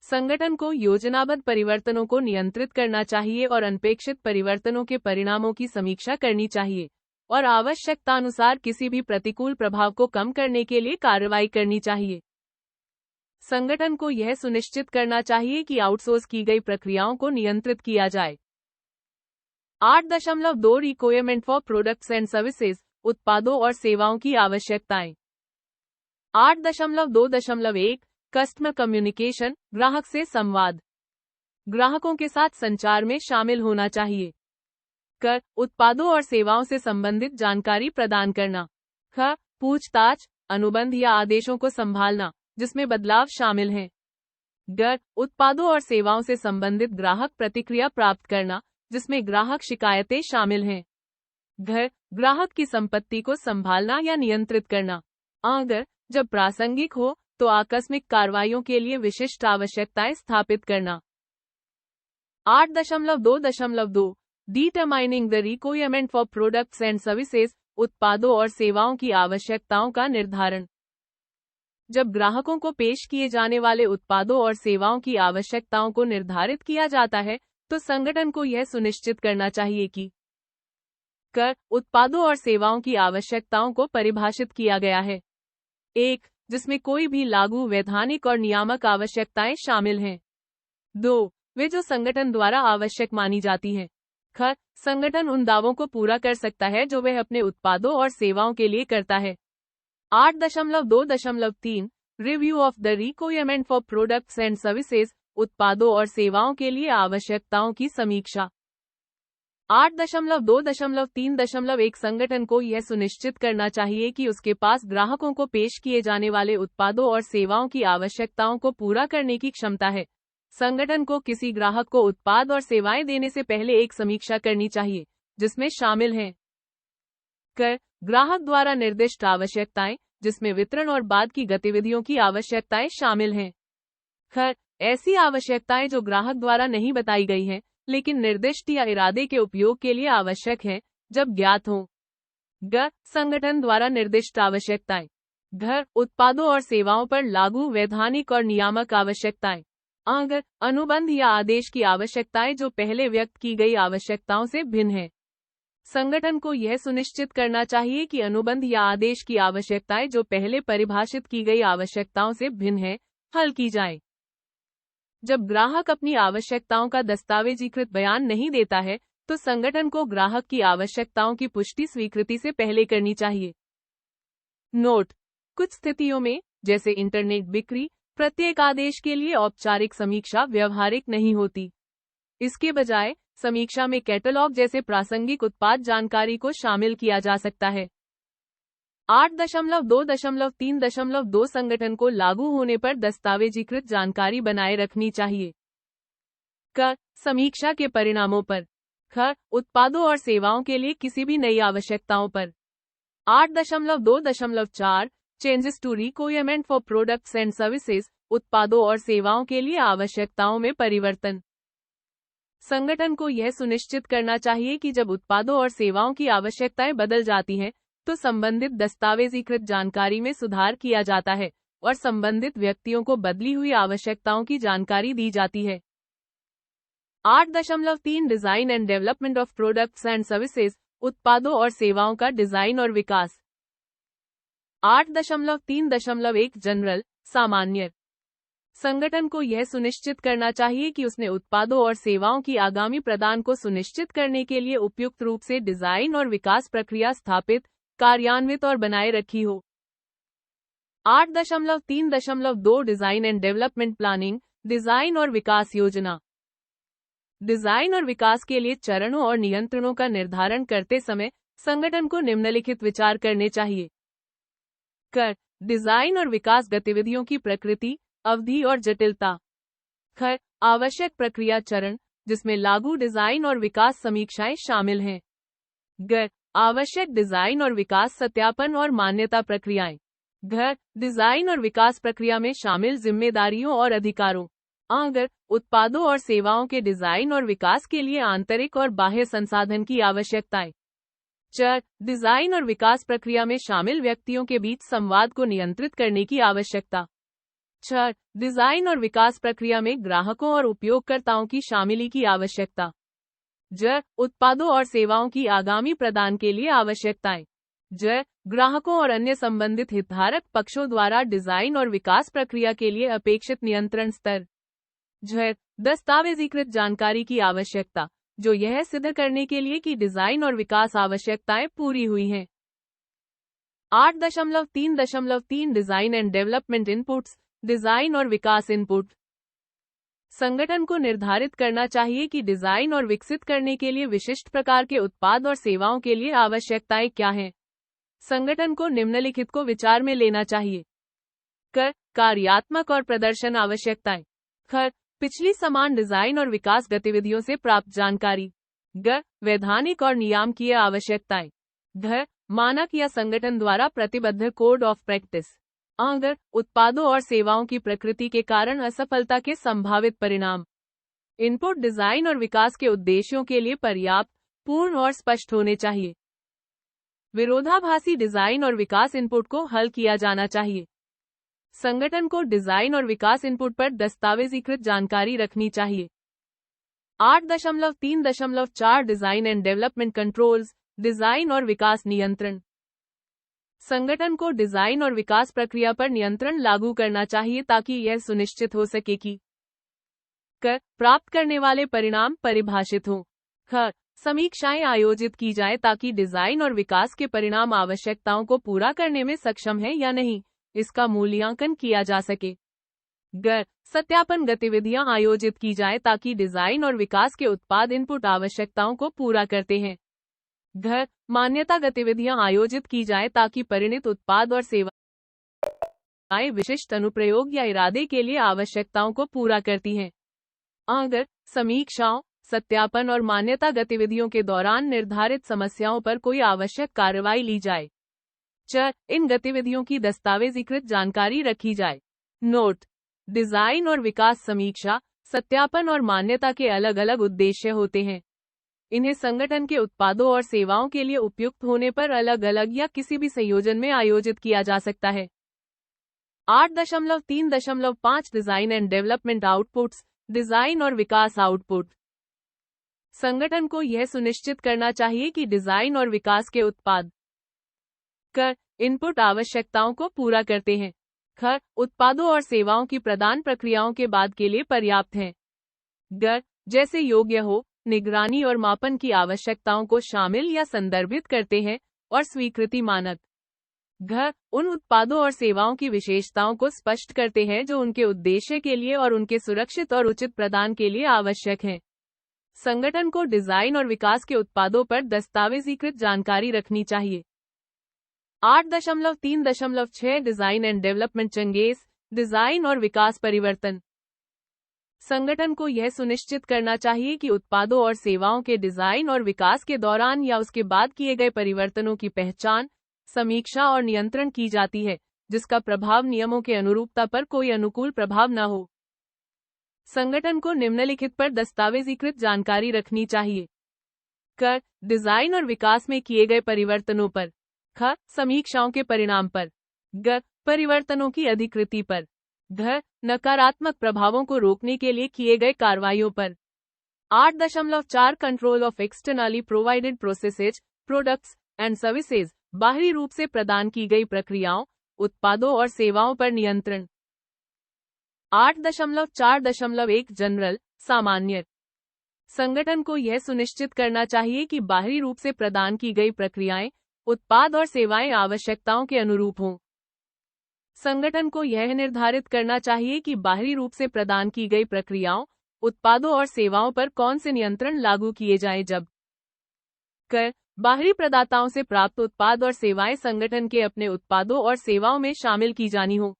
संगठन को योजनाबद्ध परिवर्तनों को नियंत्रित करना चाहिए और अनपेक्षित परिवर्तनों के परिणामों की समीक्षा करनी चाहिए और आवश्यकतानुसार किसी भी प्रतिकूल प्रभाव को कम करने के लिए कार्रवाई करनी चाहिए। संगठन को यह सुनिश्चित करना चाहिए कि आउटसोर्स की गई प्रक्रियाओं को नियंत्रित किया जाए। 8.2 requirement for products and services, उत्पादों और सेवाओं की आवश्यकताएं। 8.2.1 कस्टमर कम्युनिकेशन, ग्राहक से संवाद। ग्राहकों के साथ संचार में शामिल होना चाहिए। उत्पादों और सेवाओं से संबंधित जानकारी प्रदान करना। पूछताछ, अनुबंध या आदेशों को संभालना जिसमें बदलाव शामिल हैं। उत्पादों और सेवाओं से संबंधित ग्राहक प्रतिक्रिया प्राप्त करना जिसमें ग्राहक शिकायतें शामिल हैं। ग्राहक की संपत्ति को संभालना या नियंत्रित करना। अगर जब प्रासंगिक हो तो आकस्मिक कार्रवाइयों के लिए विशिष्ट आवश्यकताएं स्थापित करना। 8.2.2 determining the requirement for products and services, उत्पादों और सेवाओं की आवश्यकताओं का निर्धारण। जब ग्राहकों को पेश किए जाने वाले उत्पादों और सेवाओं की आवश्यकताओं को निर्धारित किया जाता है तो संगठन को यह सुनिश्चित करना चाहिए कि उत्पादों और सेवाओं की आवश्यकताओं को परिभाषित किया गया है। 1. जिसमें कोई भी लागू वैधानिक और नियामक आवश्यकताएं शामिल हैं। 2. वे जो संगठन द्वारा आवश्यक मानी जाती हैं। संगठन उन दावों को पूरा कर सकता है जो वह अपने उत्पादों और सेवाओं के लिए करता है। 8.2.3 review of the requirement for products and services, उत्पादों और सेवाओं के लिए आवश्यकताओं की समीक्षा। 8.2.3.1 संगठन को यह सुनिश्चित करना चाहिए कि उसके पास ग्राहकों को पेश किए जाने वाले उत्पादों और सेवाओं की आवश्यकताओं को पूरा करने की क्षमता है। संगठन को किसी ग्राहक को उत्पाद और सेवाएं देने से पहले एक समीक्षा करनी चाहिए जिसमें शामिल हैं ग्राहक द्वारा निर्दिष्ट आवश्यकताएं जिसमें वितरण और बाद की गतिविधियों की आवश्यकताएं शामिल हैं। ऐसी आवश्यकताएं जो ग्राहक द्वारा नहीं बताई गई हैं लेकिन निर्दिष्ट या इरादे के उपयोग के लिए आवश्यक हैं जब ज्ञात हो। संगठन द्वारा निर्दिष्ट आवश्यकताएं। उत्पादों और सेवाओं पर लागू वैधानिक और नियामक आवश्यकताएं। अगर अनुबंध या आदेश की आवश्यकताएं जो पहले व्यक्त की गई आवश्यकताओं से भिन्न है। संगठन को यह सुनिश्चित करना चाहिए कि अनुबंध या आदेश की आवश्यकताएं जो पहले परिभाषित की गई आवश्यकताओं से भिन्न है, हल की जाए। जब ग्राहक अपनी आवश्यकताओं का दस्तावेजीकृत बयान नहीं देता है तो संगठन को ग्राहक की आवश्यकताओं की पुष्टि स्वीकृति से पहले करनी चाहिए। नोट: कुछ स्थितियों में, जैसे इंटरनेट बिक्री, प्रत्येक आदेश के लिए औपचारिक समीक्षा व्यवहारिक नहीं होती। इसके बजाय समीक्षा में कैटलॉग जैसे प्रासंगिक उत्पाद जानकारी को शामिल किया जा सकता है। 8.2.3.2 संगठन को लागू होने पर दस्तावेजीकृत जानकारी बनाए रखनी चाहिए। समीक्षा के परिणामों पर। उत्पादों और सेवाओं के लिए किसी भी नई आवश्यकताओं पर। 8.2.4 changes to requirement for products and services, उत्पादों और सेवाओं के लिए आवश्यकताओं में परिवर्तन। संगठन को यह सुनिश्चित करना चाहिए कि जब उत्पादों और सेवाओं की आवश्यकताएं बदल जाती हैं, तो संबंधित दस्तावेजीकृत जानकारी में सुधार किया जाता है और संबंधित व्यक्तियों को बदली हुई आवश्यकताओं की जानकारी दी जाती है। 8.3 design and development of products and services, उत्पादों और सेवाओं का डिजाइन और विकास। 8.3.1 जनरल, सामान्य। संगठन को यह सुनिश्चित करना चाहिए कि उसने उत्पादों और सेवाओं की आगामी प्रदान को सुनिश्चित करने के लिए उपयुक्त रूप से डिजाइन और विकास प्रक्रिया स्थापित, कार्यान्वित और बनाए रखी हो। 8.3.2 design and development planning, design और विकास योजना। डिजाइन और विकास के लिए चरणों और नियंत्रणों का निर्धारण करते समय संगठन को निम्नलिखित विचार करने चाहिए। डिजाइन और विकास गतिविधियों की प्रकृति, अवधि और जटिलता। आवश्यक प्रक्रिया चरण, जिसमें लागू डिजाइन और विकास समीक्षाएं शामिल हैं। आवश्यक डिजाइन और विकास सत्यापन और मान्यता प्रक्रियाएं। डिजाइन और विकास प्रक्रिया में शामिल जिम्मेदारियों और अधिकारों। उत्पादों और सेवाओं के डिजाइन और विकास के लिए आंतरिक और बाह्य संसाधन की आवश्यकताएं। डिजाइन और विकास प्रक्रिया में शामिल व्यक्तियों के बीच संवाद को नियंत्रित करने की आवश्यकता। डिजाइन और विकास प्रक्रिया में ग्राहकों और उपयोगकर्ताओं की शामिली की आवश्यकता। उत्पादों और सेवाओं की आगामी प्रदान के लिए आवश्यकताएं। ग्राहकों और अन्य संबंधित हितधारक पक्षों द्वारा डिजाइन और विकास प्रक्रिया के लिए अपेक्षित नियंत्रण स्तर। दस्तावेजीकृत जानकारी की आवश्यकता, जो यह सिद्ध करने के लिए कि डिजाइन और विकास आवश्यकताएं पूरी हुई हैं। 8.3.3 design and development inputs, design और विकास इनपुट। संगठन को निर्धारित करना चाहिए कि डिजाइन और विकसित करने के लिए विशिष्ट प्रकार के उत्पाद और सेवाओं के लिए आवश्यकताएं क्या हैं। संगठन को निम्नलिखित को विचार में लेना चाहिए। कार्यात्मक और प्रदर्शन आवश्यकताएं। पिछली समान डिजाइन और विकास गतिविधियों से प्राप्त जानकारी। वैधानिक और नियामकीय आवश्यकताएं। मानक या संगठन द्वारा प्रतिबद्ध कोड ऑफ प्रैक्टिस। उत्पादों और सेवाओं की प्रकृति के कारण असफलता के संभावित परिणाम। इनपुट डिजाइन और विकास के उद्देश्यों के लिए पर्याप्त, पूर्ण और स्पष्ट होने चाहिए। विरोधाभासी डिजाइन और विकास इनपुट को हल किया जाना चाहिए। संगठन को डिजाइन और विकास इनपुट पर दस्तावेजीकृत जानकारी रखनी चाहिए। 8.3.4 design and development controls, design और विकास नियंत्रण। संगठन को डिजाइन और विकास प्रक्रिया पर नियंत्रण लागू करना चाहिए ताकि यह सुनिश्चित हो सके कि प्राप्त करने वाले परिणाम परिभाषित हों। समीक्षाएं आयोजित की जाए ताकि डिजाइन और विकास के परिणाम आवश्यकताओं को पूरा करने में सक्षम है या नहीं, इसका मूल्यांकन किया जा सके। सत्यापन गतिविधियां आयोजित की जाए ताकि डिजाइन और विकास के उत्पाद इनपुट आवश्यकताओं को पूरा करते हैं। मान्यता गतिविधियां आयोजित की जाए ताकि परिणित उत्पाद और सेवाएं विशिष्ट अनुप्रयोग या इरादे के लिए आवश्यकताओं को पूरा करती हैं। समीक्षाओं, सत्यापन और मान्यता गतिविधियों के दौरान निर्धारित समस्याओं पर कोई आवश्यक कार्रवाई ली जाए। इन गतिविधियों की दस्तावेजीकृत जानकारी रखी जाए। नोट: डिजाइन और विकास समीक्षा, सत्यापन और मान्यता के अलग अलग उद्देश्य होते हैं। इन्हें संगठन के उत्पादों और सेवाओं के लिए उपयुक्त होने पर अलग अलग या किसी भी संयोजन में आयोजित किया जा सकता है। 8.3.5 design and development outputs, design और विकास आउटपुट। संगठन को यह सुनिश्चित करना चाहिए कि डिजाइन और विकास के उत्पाद इनपुट आवश्यकताओं को पूरा करते हैं। उत्पादों और सेवाओं की प्रदान प्रक्रियाओं के बाद के लिए पर्याप्त हैं। जैसे योग्य हो, निगरानी और मापन की आवश्यकताओं को शामिल या संदर्भित करते हैं, और स्वीकृति मानक उन उत्पादों और सेवाओं की विशेषताओं को स्पष्ट करते हैं जो उनके उद्देश्य के लिए और उनके सुरक्षित और उचित प्रदान के लिए आवश्यक हैं। संगठन को डिजाइन और विकास के उत्पादों पर दस्तावेजीकृत जानकारी रखनी चाहिए। 8.3.6 design and development changes, design और विकास परिवर्तन। संगठन को यह सुनिश्चित करना चाहिए कि उत्पादों और सेवाओं के डिजाइन और विकास के दौरान या उसके बाद किए गए परिवर्तनों की पहचान, समीक्षा और नियंत्रण की जाती है, जिसका प्रभाव नियमों के अनुरूपता पर कोई अनुकूल प्रभाव न हो। संगठन को निम्नलिखित पर दस्तावेजीकृत जानकारी रखनी चाहिए। क. डिजाइन और विकास में किए गए परिवर्तनों पर। ख. समीक्षाओं के परिणाम पर। ग. परिवर्तनों की अधिकृति पर। घ. नकारात्मक प्रभावों को रोकने के लिए किए गए कार्रवाइयों पर। 8.4 control of externally provided processes, products and services, बाहरी रूप से प्रदान की गई प्रक्रियाओं, उत्पादों और सेवाओं पर नियंत्रण। 8.4.1 जनरल, सामान्य। संगठन को यह सुनिश्चित करना चाहिए कि बाहरी रूप से प्रदान की गई प्रक्रियाएं, उत्पाद और सेवाएं आवश्यकताओं के अनुरूप हों। संगठन को यह निर्धारित करना चाहिए कि बाहरी रूप से प्रदान की गई प्रक्रियाओं, उत्पादों और सेवाओं पर कौन से नियंत्रण लागू किए जाएं जब क. बाहरी प्रदाताओं से प्राप्त उत्पाद और सेवाएं संगठन के अपने उत्पादों और सेवाओं में शामिल की जानी हो।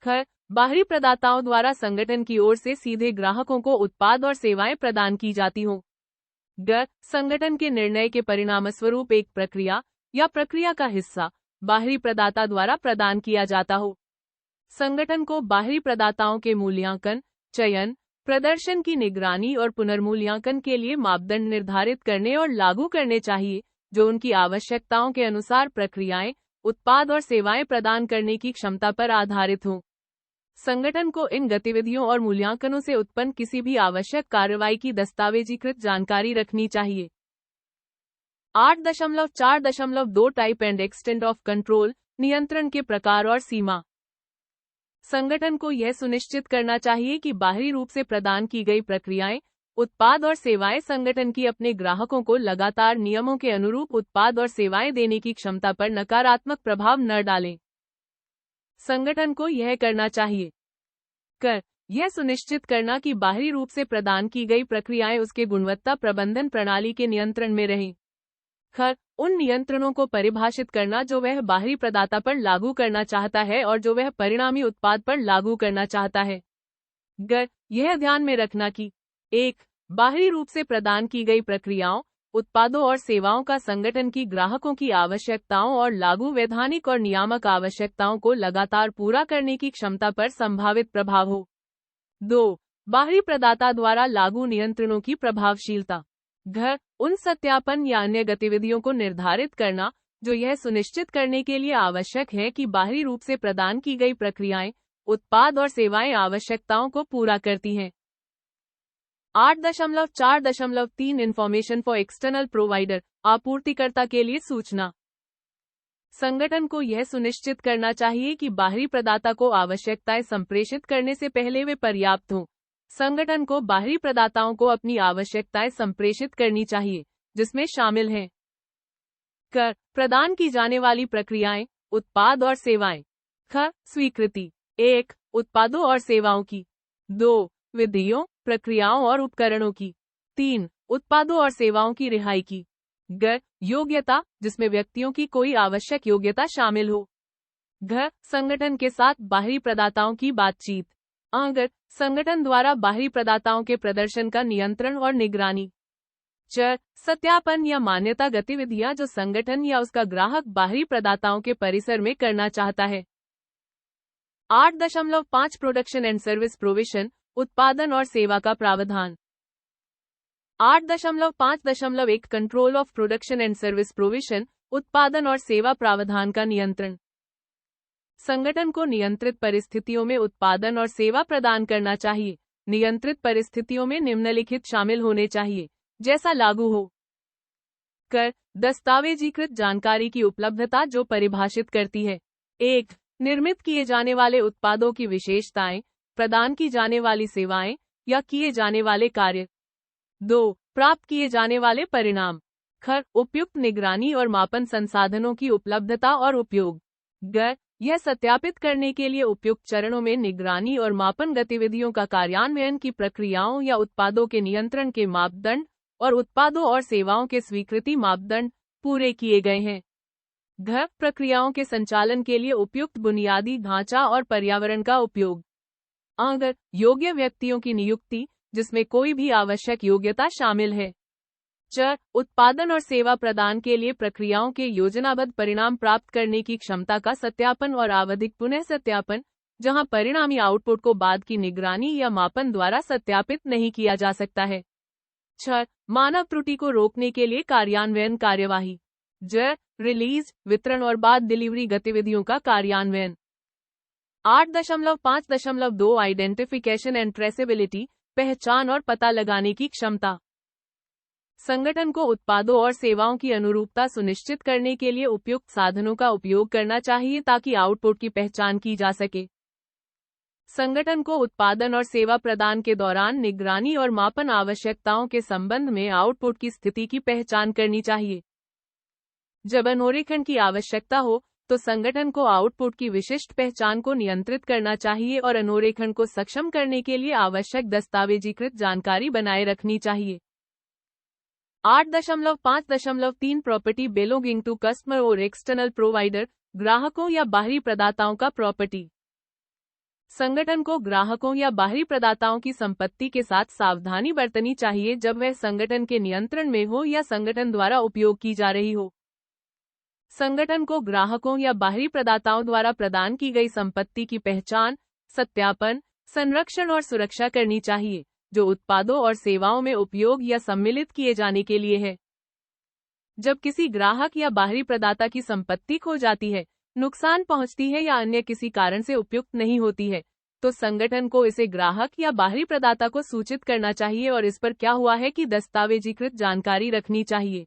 ख. बाहरी प्रदाताओं द्वारा संगठन की ओर से सीधे ग्राहकों को उत्पाद और सेवाएं प्रदान की जाती हो। ग. संगठन के निर्णय के परिणामस्वरूप एक प्रक्रिया या प्रक्रिया का हिस्सा बाहरी प्रदाता द्वारा प्रदान किया जाता हो। संगठन को बाहरी प्रदाताओं के मूल्यांकन, चयन, प्रदर्शन की निगरानी और पुनर्मूल्यांकन के लिए मापदंड निर्धारित करने और लागू करने चाहिए, जो उनकी आवश्यकताओं के अनुसार प्रक्रियाएं, उत्पाद और सेवाएं प्रदान करने की क्षमता पर आधारित हों। संगठन को इन गतिविधियों और मूल्यांकनों से उत्पन्न किसी भी आवश्यक कार्रवाई की दस्तावेजीकृत जानकारी रखनी चाहिए। 8.4.2 type and extent of control, नियंत्रण के प्रकार और सीमा। संगठन को यह सुनिश्चित करना चाहिए कि बाहरी रूप से प्रदान की गई प्रक्रियाएं, उत्पाद और सेवाएं संगठन की अपने ग्राहकों को लगातार नियमों के अनुरूप उत्पाद और सेवाएं देने की क्षमता पर नकारात्मक प्रभाव न डालें। संगठन को यह करना चाहिए। क. यह सुनिश्चित करना कि बाहरी रूप से प्रदान की गई प्रक्रियाएं उसके गुणवत्ता प्रबंधन प्रणाली के नियंत्रण में रहें। ख. उन नियंत्रणों को परिभाषित करना जो वह बाहरी प्रदाता पर लागू करना चाहता है और जो वह परिणामी उत्पाद पर लागू करना चाहता है। ग. यह ध्यान में रखना कि 1. बाहरी रूप से प्रदान की गई प्रक्रियाओं, उत्पादों और सेवाओं का संगठन की ग्राहकों की आवश्यकताओं और लागू वैधानिक और नियामक आवश्यकताओं को लगातार पूरा करने की क्षमता पर संभावित प्रभाव हो। 2. बाहरी प्रदाता द्वारा लागू नियंत्रणों की प्रभावशीलता। घ. उन सत्यापन या अन्य गतिविधियों को निर्धारित करना जो यह सुनिश्चित करने के लिए आवश्यक है कि बाहरी रूप से प्रदान की गई प्रक्रियाएं, उत्पाद और सेवाएं आवश्यकताओं को पूरा करती हैं। 8.4.3 इंफॉर्मेशन फॉर एक्सटर्नल प्रोवाइडर, आपूर्तिकर्ता के लिए सूचना। संगठन को यह सुनिश्चित करना चाहिए कि बाहरी प्रदाता को आवश्यकताएं संप्रेषित करने से पहले वे पर्याप्त हों। संगठन को बाहरी प्रदाताओं को अपनी आवश्यकताएं संप्रेषित करनी चाहिए, जिसमें शामिल हैं क. प्रदान की जाने वाली प्रक्रियाएं, उत्पाद और सेवाएं। ख. स्वीकृति 1. उत्पादों और सेवाओं की। 2. विधियों, प्रक्रियाओं और उपकरणों की। 3. उत्पादों और सेवाओं की रिहाई की। ग. योग्यता, जिसमें व्यक्तियों की कोई आवश्यक योग्यता शामिल हो। घ. संगठन के साथ बाहरी प्रदाताओं की बातचीत। अगर संगठन द्वारा बाहरी प्रदाताओं के प्रदर्शन का नियंत्रण और निगरानी। च. सत्यापन या मान्यता गतिविधियां जो संगठन या उसका ग्राहक बाहरी प्रदाताओं के परिसर में करना चाहता है। 8.5 प्रोडक्शन एंड सर्विस प्रोविजन, उत्पादन और सेवा का प्रावधान। 8.5.1 control of production and service provision, उत्पादन और सेवा प्रावधान का नियंत्रण। संगठन को नियंत्रित परिस्थितियों में उत्पादन और सेवा प्रदान करना चाहिए। नियंत्रित परिस्थितियों में निम्नलिखित शामिल होने चाहिए, जैसा लागू हो। क. दस्तावेजीकृत जानकारी की उपलब्धता जो परिभाषित करती है 1. निर्मित किए जाने वाले उत्पादों की विशेषताएं, प्रदान की जाने वाली सेवाएं या किए जाने वाले कार्य। 2. प्राप्त किए जाने वाले परिणाम। ख. उपयुक्त निगरानी और मापन संसाधनों की उपलब्धता और उपयोग। ग. यह सत्यापित करने के लिए उपयुक्त चरणों में निगरानी और मापन गतिविधियों का कार्यान्वयन की प्रक्रियाओं या उत्पादों के नियंत्रण के मापदंड और उत्पादों और सेवाओं के स्वीकृति मापदंड पूरे किए गए हैं। घ. प्रक्रियाओं के संचालन के लिए उपयुक्त बुनियादी ढांचा और पर्यावरण का उपयोग। अगर योग्य व्यक्तियों की नियुक्ति, जिसमें कोई भी आवश्यक योग्यता शामिल है। च उत्पादन और सेवा प्रदान के लिए प्रक्रियाओं के योजनाबद्ध परिणाम प्राप्त करने की क्षमता का सत्यापन और आवधिक पुनः सत्यापन, जहां परिणामी आउटपुट को बाद की निगरानी या मापन द्वारा सत्यापित नहीं किया जा सकता है। 6 मानव त्रुटि को रोकने के लिए कार्यान्वयन कार्यवाही। ज रिलीज, वितरण और बाद डिलीवरी गतिविधियों का कार्यान्वयन। 8.5.2 आइडेंटिफिकेशन एंड ट्रेसेबिलिटी, पहचान और पता लगाने की क्षमता। संगठन को उत्पादों और सेवाओं की अनुरूपता सुनिश्चित करने के लिए उपयुक्त साधनों का उपयोग करना चाहिए ताकि आउटपुट की पहचान की जा सके। संगठन को उत्पादन और सेवा प्रदान के दौरान निगरानी और मापन आवश्यकताओं के संबंध में आउटपुट की स्थिति की पहचान करनी चाहिए। जब अनुरेखण की आवश्यकता हो तो संगठन को आउटपुट की विशिष्ट पहचान को नियंत्रित करना चाहिए और अनुरेखण को सक्षम करने के लिए आवश्यक दस्तावेजीकृत जानकारी बनाए रखनी चाहिए। 8.5.3 प्रॉपर्टी बिलोंगिंग टू कस्टमर और एक्सटर्नल प्रोवाइडर, ग्राहकों या बाहरी प्रदाताओं का प्रॉपर्टी। संगठन को ग्राहकों या बाहरी प्रदाताओं की संपत्ति के साथ सावधानी बरतनी चाहिए जब वह संगठन के नियंत्रण में हो या संगठन द्वारा उपयोग की जा रही हो। संगठन को ग्राहकों या बाहरी प्रदाताओं द्वारा प्रदान की गई संपत्ति की पहचान, सत्यापन, संरक्षण और सुरक्षा करनी चाहिए, जो उत्पादों और सेवाओं में उपयोग या सम्मिलित किए जाने के लिए है। जब किसी ग्राहक या बाहरी प्रदाता की संपत्ति खो जाती है, नुकसान पहुंचती है या अन्य किसी कारण से उपयुक्त नहीं होती है, तो संगठन को इसे ग्राहक या बाहरी प्रदाता को सूचित करना चाहिए और इस पर क्या हुआ है कि दस्तावेजीकृत जानकारी रखनी चाहिए।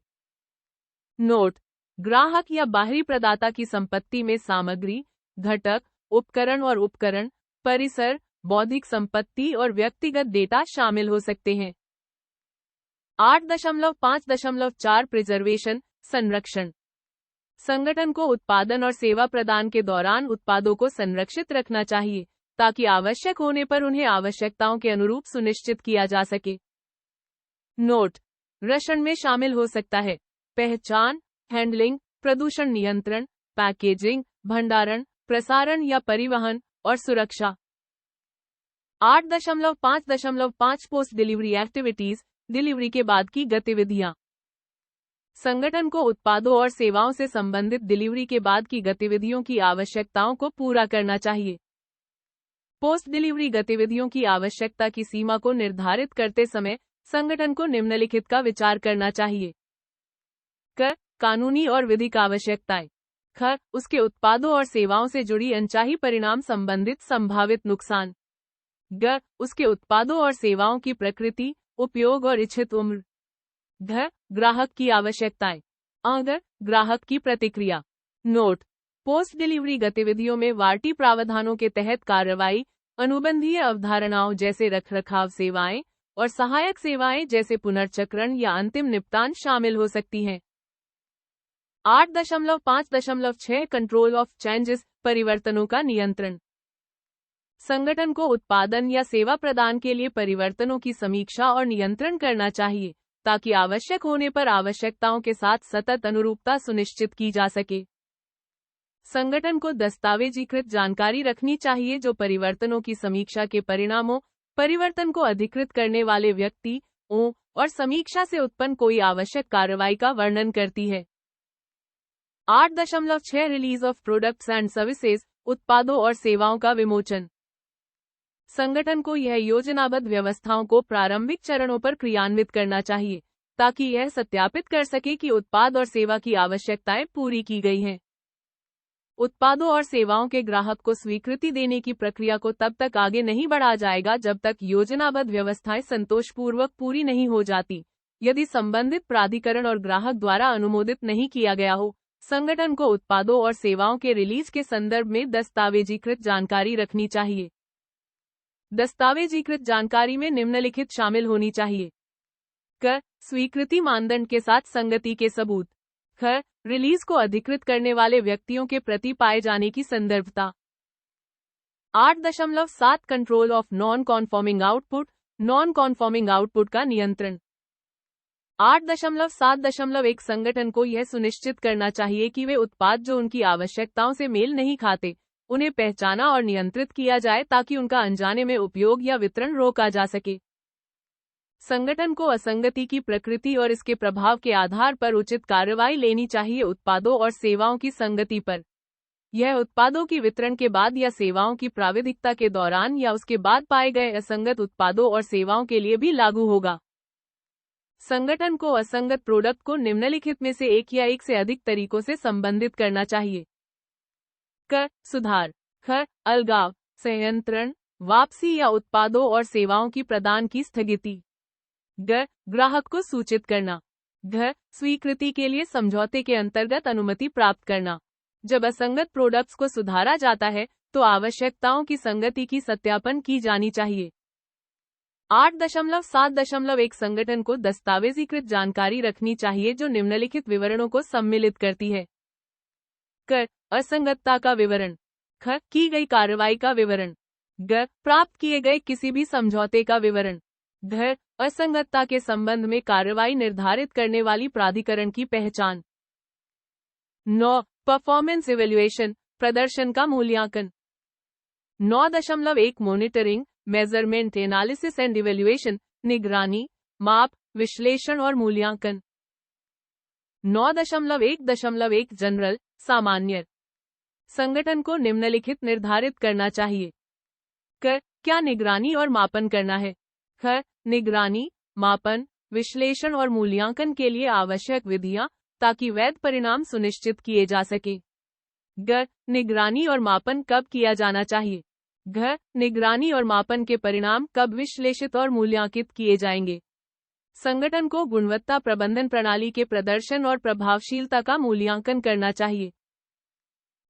नोट: ग्राहक या बाहरी प्रदाता की संपत्ति में सामग्री, घटक, उपकरण, परिसर, बौद्धिक संपत्ति और व्यक्तिगत डेटा शामिल हो सकते हैं। 8.5.4 प्रिजर्वेशन, संरक्षण। संगठन को उत्पादन और सेवा प्रदान के दौरान उत्पादों को संरक्षित रखना चाहिए ताकि आवश्यक होने पर उन्हें आवश्यकताओं के अनुरूप सुनिश्चित किया जा सके। नोट: रक्षण में शामिल हो सकता है पहचान, हैंडलिंग, प्रदूषण नियंत्रण, पैकेजिंग, भंडारण, प्रसारण या परिवहन, और सुरक्षा। 8.5.5 पोस्ट डिलीवरी एक्टिविटीज, डिलीवरी के बाद की गतिविधियां। संगठन को उत्पादों और सेवाओं से संबंधित डिलीवरी के बाद की गतिविधियों की आवश्यकताओं को पूरा करना चाहिए। पोस्ट डिलीवरी गतिविधियों की आवश्यकता की सीमा को निर्धारित करते समय संगठन को निम्नलिखित का विचार करना चाहिए। क कानूनी और विधिक आवश्यकताएं। ख उसके उत्पादों और सेवाओं से जुड़ी अनचाही परिणाम संबंधित संभावित नुकसान। ग उसके उत्पादों और सेवाओं की प्रकृति, उपयोग और इच्छित उम्र। घ ग्राहक की आवश्यकताएं। अगर ग्राहक की प्रतिक्रिया। नोट: पोस्ट डिलीवरी गतिविधियों में वारंटी प्रावधानों के तहत कार्रवाई, अनुबंधीय अवधारणाओं जैसे रखरखाव सेवाएं और सहायक सेवाएं जैसे पुनर्चक्रण या अंतिम निपटान शामिल हो सकती हैं। 8.5.6 कंट्रोल ऑफ चेंजेस, परिवर्तनों का नियंत्रण। संगठन को उत्पादन या सेवा प्रदान के लिए परिवर्तनों की समीक्षा और नियंत्रण करना चाहिए ताकि आवश्यक होने पर आवश्यकताओं के साथ सतत अनुरूपता सुनिश्चित की जा सके। संगठन को दस्तावेजीकृत जानकारी रखनी चाहिए जो परिवर्तनों की समीक्षा के परिणामों, परिवर्तन को अधिकृत करने वाले व्यक्तियों और समीक्षा से उत्पन्न कोई आवश्यक कार्रवाई का वर्णन करती है। 8.6 release of products and services, उत्पादों और सेवाओं का विमोचन। संगठन को यह योजनाबद्ध व्यवस्थाओं को प्रारंभिक चरणों पर क्रियान्वित करना चाहिए ताकि यह सत्यापित कर सके कि उत्पाद और सेवा की आवश्यकताएं पूरी की गई हैं। उत्पादों और सेवाओं के ग्राहक को स्वीकृति देने की प्रक्रिया को तब तक आगे नहीं बढ़ाया जाएगा जब तक योजनाबद्ध व्यवस्थाएं संतोषपूर्वक पूरी नहीं हो जाती। यदि संबंधित प्राधिकरण और ग्राहक द्वारा अनुमोदित नहीं किया गया हो, संगठन को उत्पादों और सेवाओं के रिलीज के संदर्भ में दस्तावेजीकृत जानकारी रखनी चाहिए। दस्तावेजीकृत जानकारी में निम्नलिखित शामिल होनी चाहिए। क स्वीकृति मानदंड के साथ संगति के सबूत। ख रिलीज को अधिकृत करने वाले व्यक्तियों के प्रति पाए जाने की संदर्भता। 8.7 control of non conforming output, non conforming output का नियंत्रण। 8.7.1 संगठन को यह सुनिश्चित करना चाहिए कि वे उत्पाद जो उनकी आवश्यकताओं से मेल नहीं खाते, उन्हें पहचाना और नियंत्रित किया जाए ताकि उनका अनजाने में उपयोग या वितरण रोका जा सके। संगठन को असंगति की प्रकृति और इसके प्रभाव के आधार पर उचित कार्रवाई लेनी चाहिए। उत्पादों और सेवाओं की संगति पर, यह उत्पादों की वितरण के बाद या सेवाओं की प्राविधिकता के दौरान या उसके बाद पाए गए असंगत उत्पादों और सेवाओं के लिए भी लागू होगा। संगठन को असंगत प्रोडक्ट को निम्नलिखित में से एक या एक से अधिक तरीकों से संबंधित करना चाहिए। क. सुधार। ख. अलगाव, संयंत्रण, वापसी या उत्पादों और सेवाओं की प्रदान की स्थगिति। ग. ग्राहक को सूचित करना। घ. स्वीकृति के लिए समझौते के अंतर्गत अनुमति प्राप्त करना। जब असंगत प्रोडक्ट्स को सुधारा जाता है तो आवश्यकताओं की संगति की सत्यापन की जानी चाहिए। 8.7.1 संगठन को दस्तावेजीकृत जानकारी रखनी चाहिए जो निम्नलिखित विवरणों को सम्मिलित करती है। क. असंगतता का विवरण। ख. की गई कार्रवाई का विवरण। ग. प्राप्त किए गए किसी भी समझौते का विवरण। घ. असंगतता के संबंध में कार्रवाई निर्धारित करने वाली प्राधिकरण की पहचान। 9. परफॉर्मेंस इवैल्यूएशन, प्रदर्शन का मूल्यांकन। 9.1 monitoring, measurement, analysis and evaluation, निगरानी, माप, विश्लेषण और मूल्यांकन। 9.1.1 जनरल, सामान्य। संगठन को निम्नलिखित निर्धारित करना चाहिए। क. क्या निगरानी और मापन करना है। ख. निगरानी, मापन, विश्लेषण और मूल्यांकन के लिए आवश्यक विधियां ताकि वैध परिणाम सुनिश्चित किए जा सके। ग. निगरानी और मापन कब किया जाना चाहिए। घ. निगरानी और मापन के परिणाम कब विश्लेषित और मूल्यांकित किए जाएंगे। संगठन को गुणवत्ता प्रबंधन प्रणाली के प्रदर्शन और प्रभावशीलता का मूल्यांकन करना चाहिए।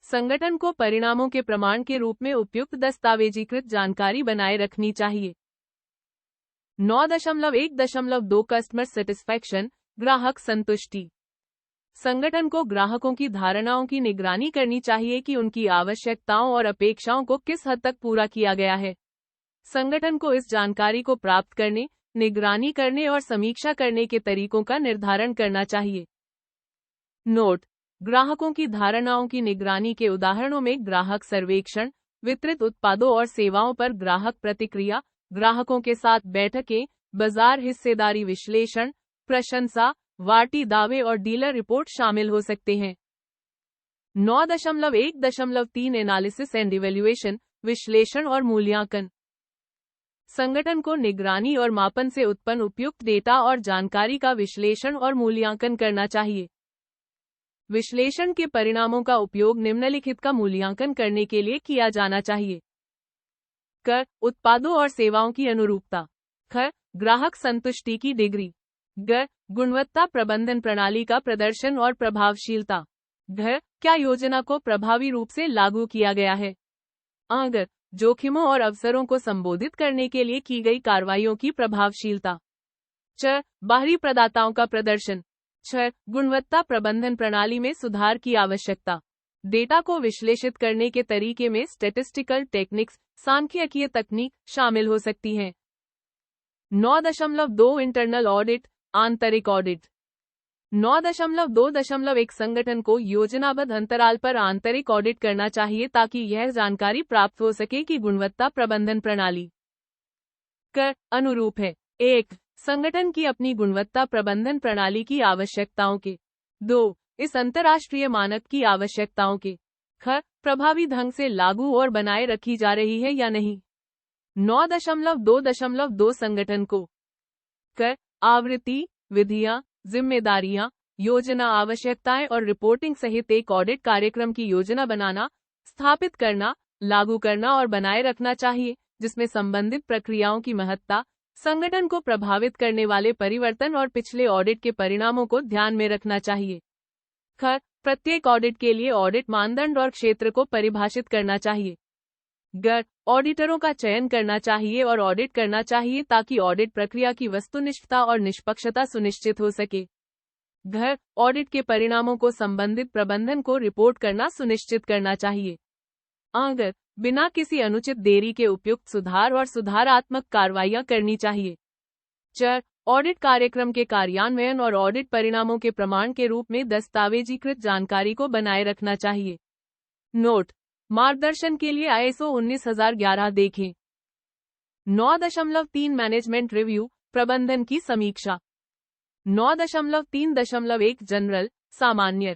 संगठन को परिणामों के प्रमाण के रूप में उपयुक्त दस्तावेजीकृत जानकारी बनाए रखनी चाहिए। 9.1.2 कस्टमर सेटिस्फैक्शन, ग्राहक संतुष्टि। संगठन को ग्राहकों की धारणाओं की निगरानी करनी चाहिए कि उनकी आवश्यकताओं और अपेक्षाओं को किस हद तक पूरा किया गया है। संगठन को इस जानकारी को प्राप्त करने, निगरानी करने और समीक्षा करने के तरीकों का निर्धारण करना चाहिए। नोट: ग्राहकों की धारणाओं की निगरानी के उदाहरणों में ग्राहक सर्वेक्षण, वितरित उत्पादों और सेवाओं पर ग्राहक प्रतिक्रिया, ग्राहकों के साथ बैठकें, बाजार हिस्सेदारी विश्लेषण, प्रशंसा, वार्टी दावे और डीलर रिपोर्ट शामिल हो सकते हैं। 9.1.3 एनालिसिस एंड इवैल्यूएशन, विश्लेषण और मूल्यांकन। संगठन को निगरानी और मापन से उत्पन्न उपयुक्त डेटा और जानकारी का विश्लेषण और मूल्यांकन करना चाहिए। विश्लेषण के परिणामों का उपयोग निम्नलिखित का मूल्यांकन करने के लिए किया जाना चाहिए। क. उत्पादों और सेवाओं की अनुरूपता। ख. ग्राहक संतुष्टि की डिग्री। ग. गुणवत्ता प्रबंधन प्रणाली का प्रदर्शन और प्रभावशीलता। घ. क्या योजना को प्रभावी रूप से लागू किया गया है। अगर जोखिमों और अवसरों को संबोधित करने के लिए की गई कार्रवाइयों की प्रभावशीलता। च. बाहरी प्रदाताओं का प्रदर्शन। छ. गुणवत्ता प्रबंधन प्रणाली में सुधार की आवश्यकता। डेटा को विश्लेषित करने के तरीके में स्टैटिस्टिकल टेक्निक्स, सांख्यिकीय तकनीक शामिल हो सकती हैं। 9.2 इंटरनल ऑडिट, आंतरिक ऑडिट। 9.2.1 संगठन को योजनाबद्ध अंतराल पर आंतरिक ऑडिट करना चाहिए ताकि यह जानकारी प्राप्त हो सके कि गुणवत्ता प्रबंधन प्रणाली क. अनुरूप है। 1. संगठन की अपनी गुणवत्ता प्रबंधन प्रणाली की आवश्यकताओं के। 2. इस अंतर्राष्ट्रीय मानक की आवश्यकताओं के। ख. प्रभावी ढंग से लागू और बनाए रखी जा रही है या नहीं। 9.2.2 संगठन को क. आवृत्ति, विधियां, जिम्मेदारियां, योजना, आवश्यकताएं और रिपोर्टिंग सहित एक ऑडिट कार्यक्रम की योजना बनाना, स्थापित करना, लागू करना और बनाए रखना चाहिए, जिसमें संबंधित प्रक्रियाओं की महत्ता, संगठन को प्रभावित करने वाले परिवर्तन और पिछले ऑडिट के परिणामों को ध्यान में रखना चाहिए। ख. प्रत्येक ऑडिट के लिए ऑडिट मानदंड और क्षेत्र को परिभाषित करना चाहिए। ग. ऑडिटरों का चयन करना चाहिए और ऑडिट करना चाहिए ताकि ऑडिट प्रक्रिया की वस्तुनिष्ठता और निष्पक्षता सुनिश्चित हो सके। घ. ऑडिट के परिणामों को संबंधित प्रबंधन को रिपोर्ट करना सुनिश्चित करना चाहिए। अगर बिना किसी अनुचित देरी के उपयुक्त सुधार और सुधारात्मक कार्रवाइयां करनी चाहिए। च. ऑडिट कार्यक्रम के कार्यान्वयन और ऑडिट परिणामों के प्रमाण के रूप में दस्तावेजीकृत जानकारी को बनाए रखना चाहिए। नोट: मार्गदर्शन के लिए ISO 19011 देखें। 9.3 मैनेजमेंट रिव्यू, प्रबंधन की समीक्षा। 9.3.1 जनरल सामान्य।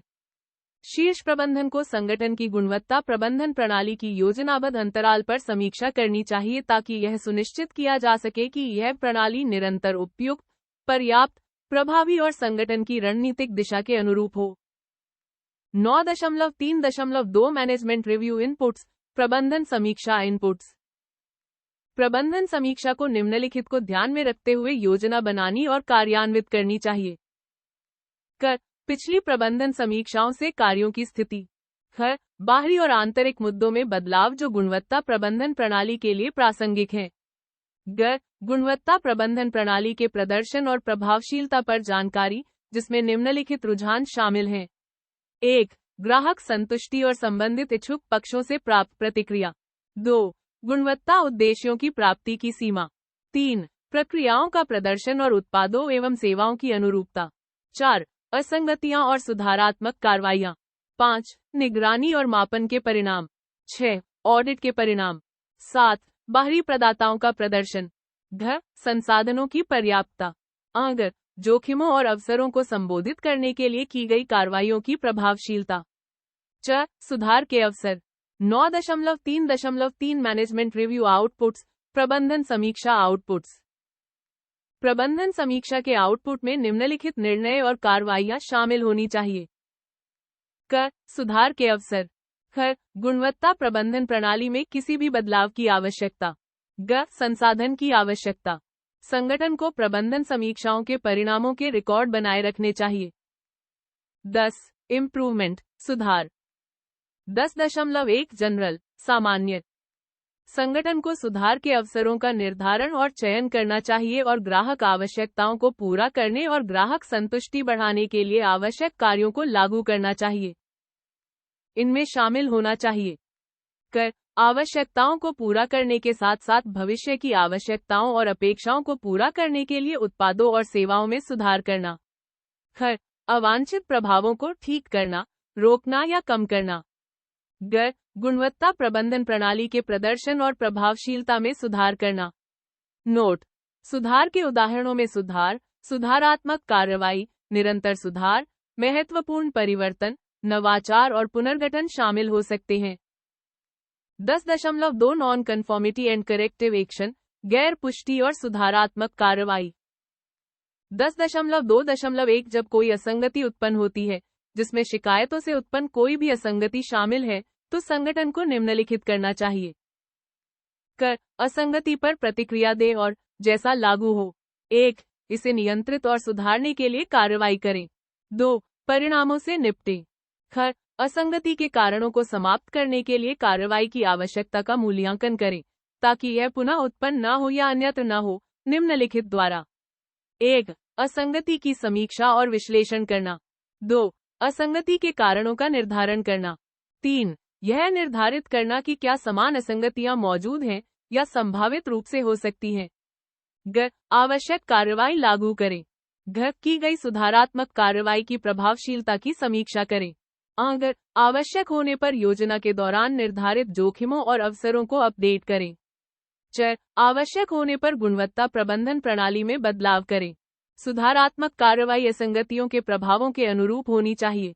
शीर्ष प्रबंधन को संगठन की गुणवत्ता प्रबंधन प्रणाली की योजनाबद्ध अंतराल पर समीक्षा करनी चाहिए ताकि यह सुनिश्चित किया जा सके कि यह प्रणाली निरंतर उपयुक्त, पर्याप्त, प्रभावी और संगठन की रणनीतिक दिशा के अनुरूप हो। 9.3.2 मैनेजमेंट रिव्यू इनपुट्स, प्रबंधन समीक्षा इनपुट्स। प्रबंधन समीक्षा को निम्नलिखित को ध्यान में रखते हुए योजना बनानी और कार्यान्वित करनी चाहिए। पिछली प्रबंधन समीक्षाओं से कार्यों की स्थिति। बाहरी और आंतरिक मुद्दों में बदलाव जो गुणवत्ता प्रबंधन प्रणाली के लिए प्रासंगिक हैं। गुणवत्ता प्रबंधन प्रणाली के प्रदर्शन और प्रभावशीलता पर जानकारी, जिसमें निम्नलिखित रुझान शामिल हैं। 1. ग्राहक संतुष्टि और संबंधित इच्छुक पक्षों से प्राप्त प्रतिक्रिया। 2. गुणवत्ता उद्देश्यों की प्राप्ति की सीमा। 3. प्रक्रियाओं का प्रदर्शन और उत्पादों एवं सेवाओं की अनुरूपता। 4. असंगतियां और सुधारात्मक कार्रवाइयां। 5. निगरानी और मापन के परिणाम। 6. ऑडिट के परिणाम। 7. बाहरी प्रदाताओं का प्रदर्शन। संसाधनों की पर्याप्तता। अगर जोखिमों और अवसरों को संबोधित करने के लिए की गई कार्रवाइयों की प्रभावशीलता। सुधार के अवसर। 9.3.3 मैनेजमेंट रिव्यू आउटपुट्स, प्रबंधन समीक्षा आउटपुट्स। प्रबंधन समीक्षा के आउटपुट में निम्नलिखित निर्णय और कार्रवाइयां शामिल होनी चाहिए। सुधार के अवसर। गुणवत्ता प्रबंधन प्रणाली में किसी भी बदलाव की आवश्यकता। संसाधन की आवश्यकता। संगठन को प्रबंधन समीक्षाओं के परिणामों के रिकॉर्ड बनाए रखने चाहिए। 10. इम्प्रूवमेंट, सुधार। 10.1 जनरल सामान्य। संगठन को सुधार के अवसरों का निर्धारण और चयन करना चाहिए और ग्राहक आवश्यकताओं को पूरा करने और ग्राहक संतुष्टि बढ़ाने के लिए आवश्यक कार्यों को लागू करना चाहिए। इनमें शामिल होना चाहिए। आवश्यकताओं को पूरा करने के साथ साथ भविष्य की आवश्यकताओं और अपेक्षाओं को पूरा करने के लिए उत्पादों और सेवाओं में सुधार करना। अवांछित प्रभावों को ठीक करना, रोकना या कम करना। गुणवत्ता प्रबंधन प्रणाली के प्रदर्शन और प्रभावशीलता में सुधार करना। नोट: सुधार के उदाहरणों में सुधार, सुधारात्मक कार्रवाई, निरंतर सुधार, महत्वपूर्ण परिवर्तन, नवाचार और पुनर्गठन शामिल हो सकते हैं। 10.2 non conformity and corrective action, गैर पुष्टि और सुधारात्मक कार्रवाई। 10.2.1 जब कोई असंगति उत्पन्न होती है, जिसमें शिकायतों से उत्पन्न कोई भी असंगति शामिल है, तो संगठन को निम्नलिखित करना चाहिए। असंगति पर प्रतिक्रिया दें और जैसा लागू हो। 1. इसे नियंत्रित और सुधारने के लिए कार्रवाई करें। 2. परिणामों से निपटें। असंगति के कारणों को समाप्त करने के लिए कार्रवाई की आवश्यकता का मूल्यांकन करें, ताकि यह पुनः उत्पन्न न हो या अन्यत्र न हो। निम्नलिखित द्वारा। 1. असंगति की समीक्षा और विश्लेषण करना। 2. असंगति के कारणों का निर्धारण करना। 3. यह निर्धारित करना कि क्या समान असंगतियां मौजूद हैं या संभावित रूप से हो सकती हैं। आवश्यक कार्रवाई लागू करें। की गई सुधारात्मक कार्रवाई की प्रभावशीलता की समीक्षा करें। अगर आवश्यक होने पर योजना के दौरान निर्धारित जोखिमों और अवसरों को अपडेट करें। आवश्यक होने पर गुणवत्ता प्रबंधन प्रणाली में बदलाव करें। सुधारात्मक कार्रवाई असंगतियों के प्रभावों के अनुरूप होनी चाहिए।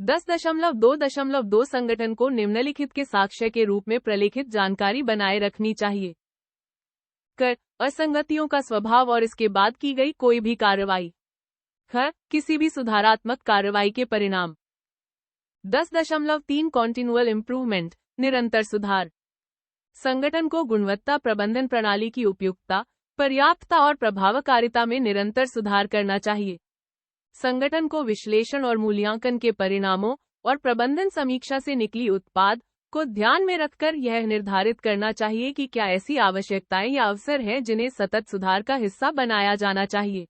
10.2.2 संगठन को निम्नलिखित के साक्ष्य के रूप में प्रलेखित जानकारी बनाए रखनी चाहिए। असंगतियों का स्वभाव और इसके बाद की गई कोई भी कार्रवाई। किसी भी सुधारात्मक कार्रवाई के परिणाम। 10.3 कॉन्टिन्यूअल इम्प्रूवमेंट, निरंतर सुधार। संगठन को गुणवत्ता प्रबंधन प्रणाली की उपयुक्तता, पर्याप्तता और प्रभावकारिता में निरंतर सुधार करना चाहिए। संगठन को विश्लेषण और मूल्यांकन के परिणामों और प्रबंधन समीक्षा से निकली उत्पाद को ध्यान में रखकर यह निर्धारित करना चाहिए कि क्या ऐसी आवश्यकताएं या अवसर हैं जिन्हें सतत सुधार का हिस्सा बनाया जाना चाहिए।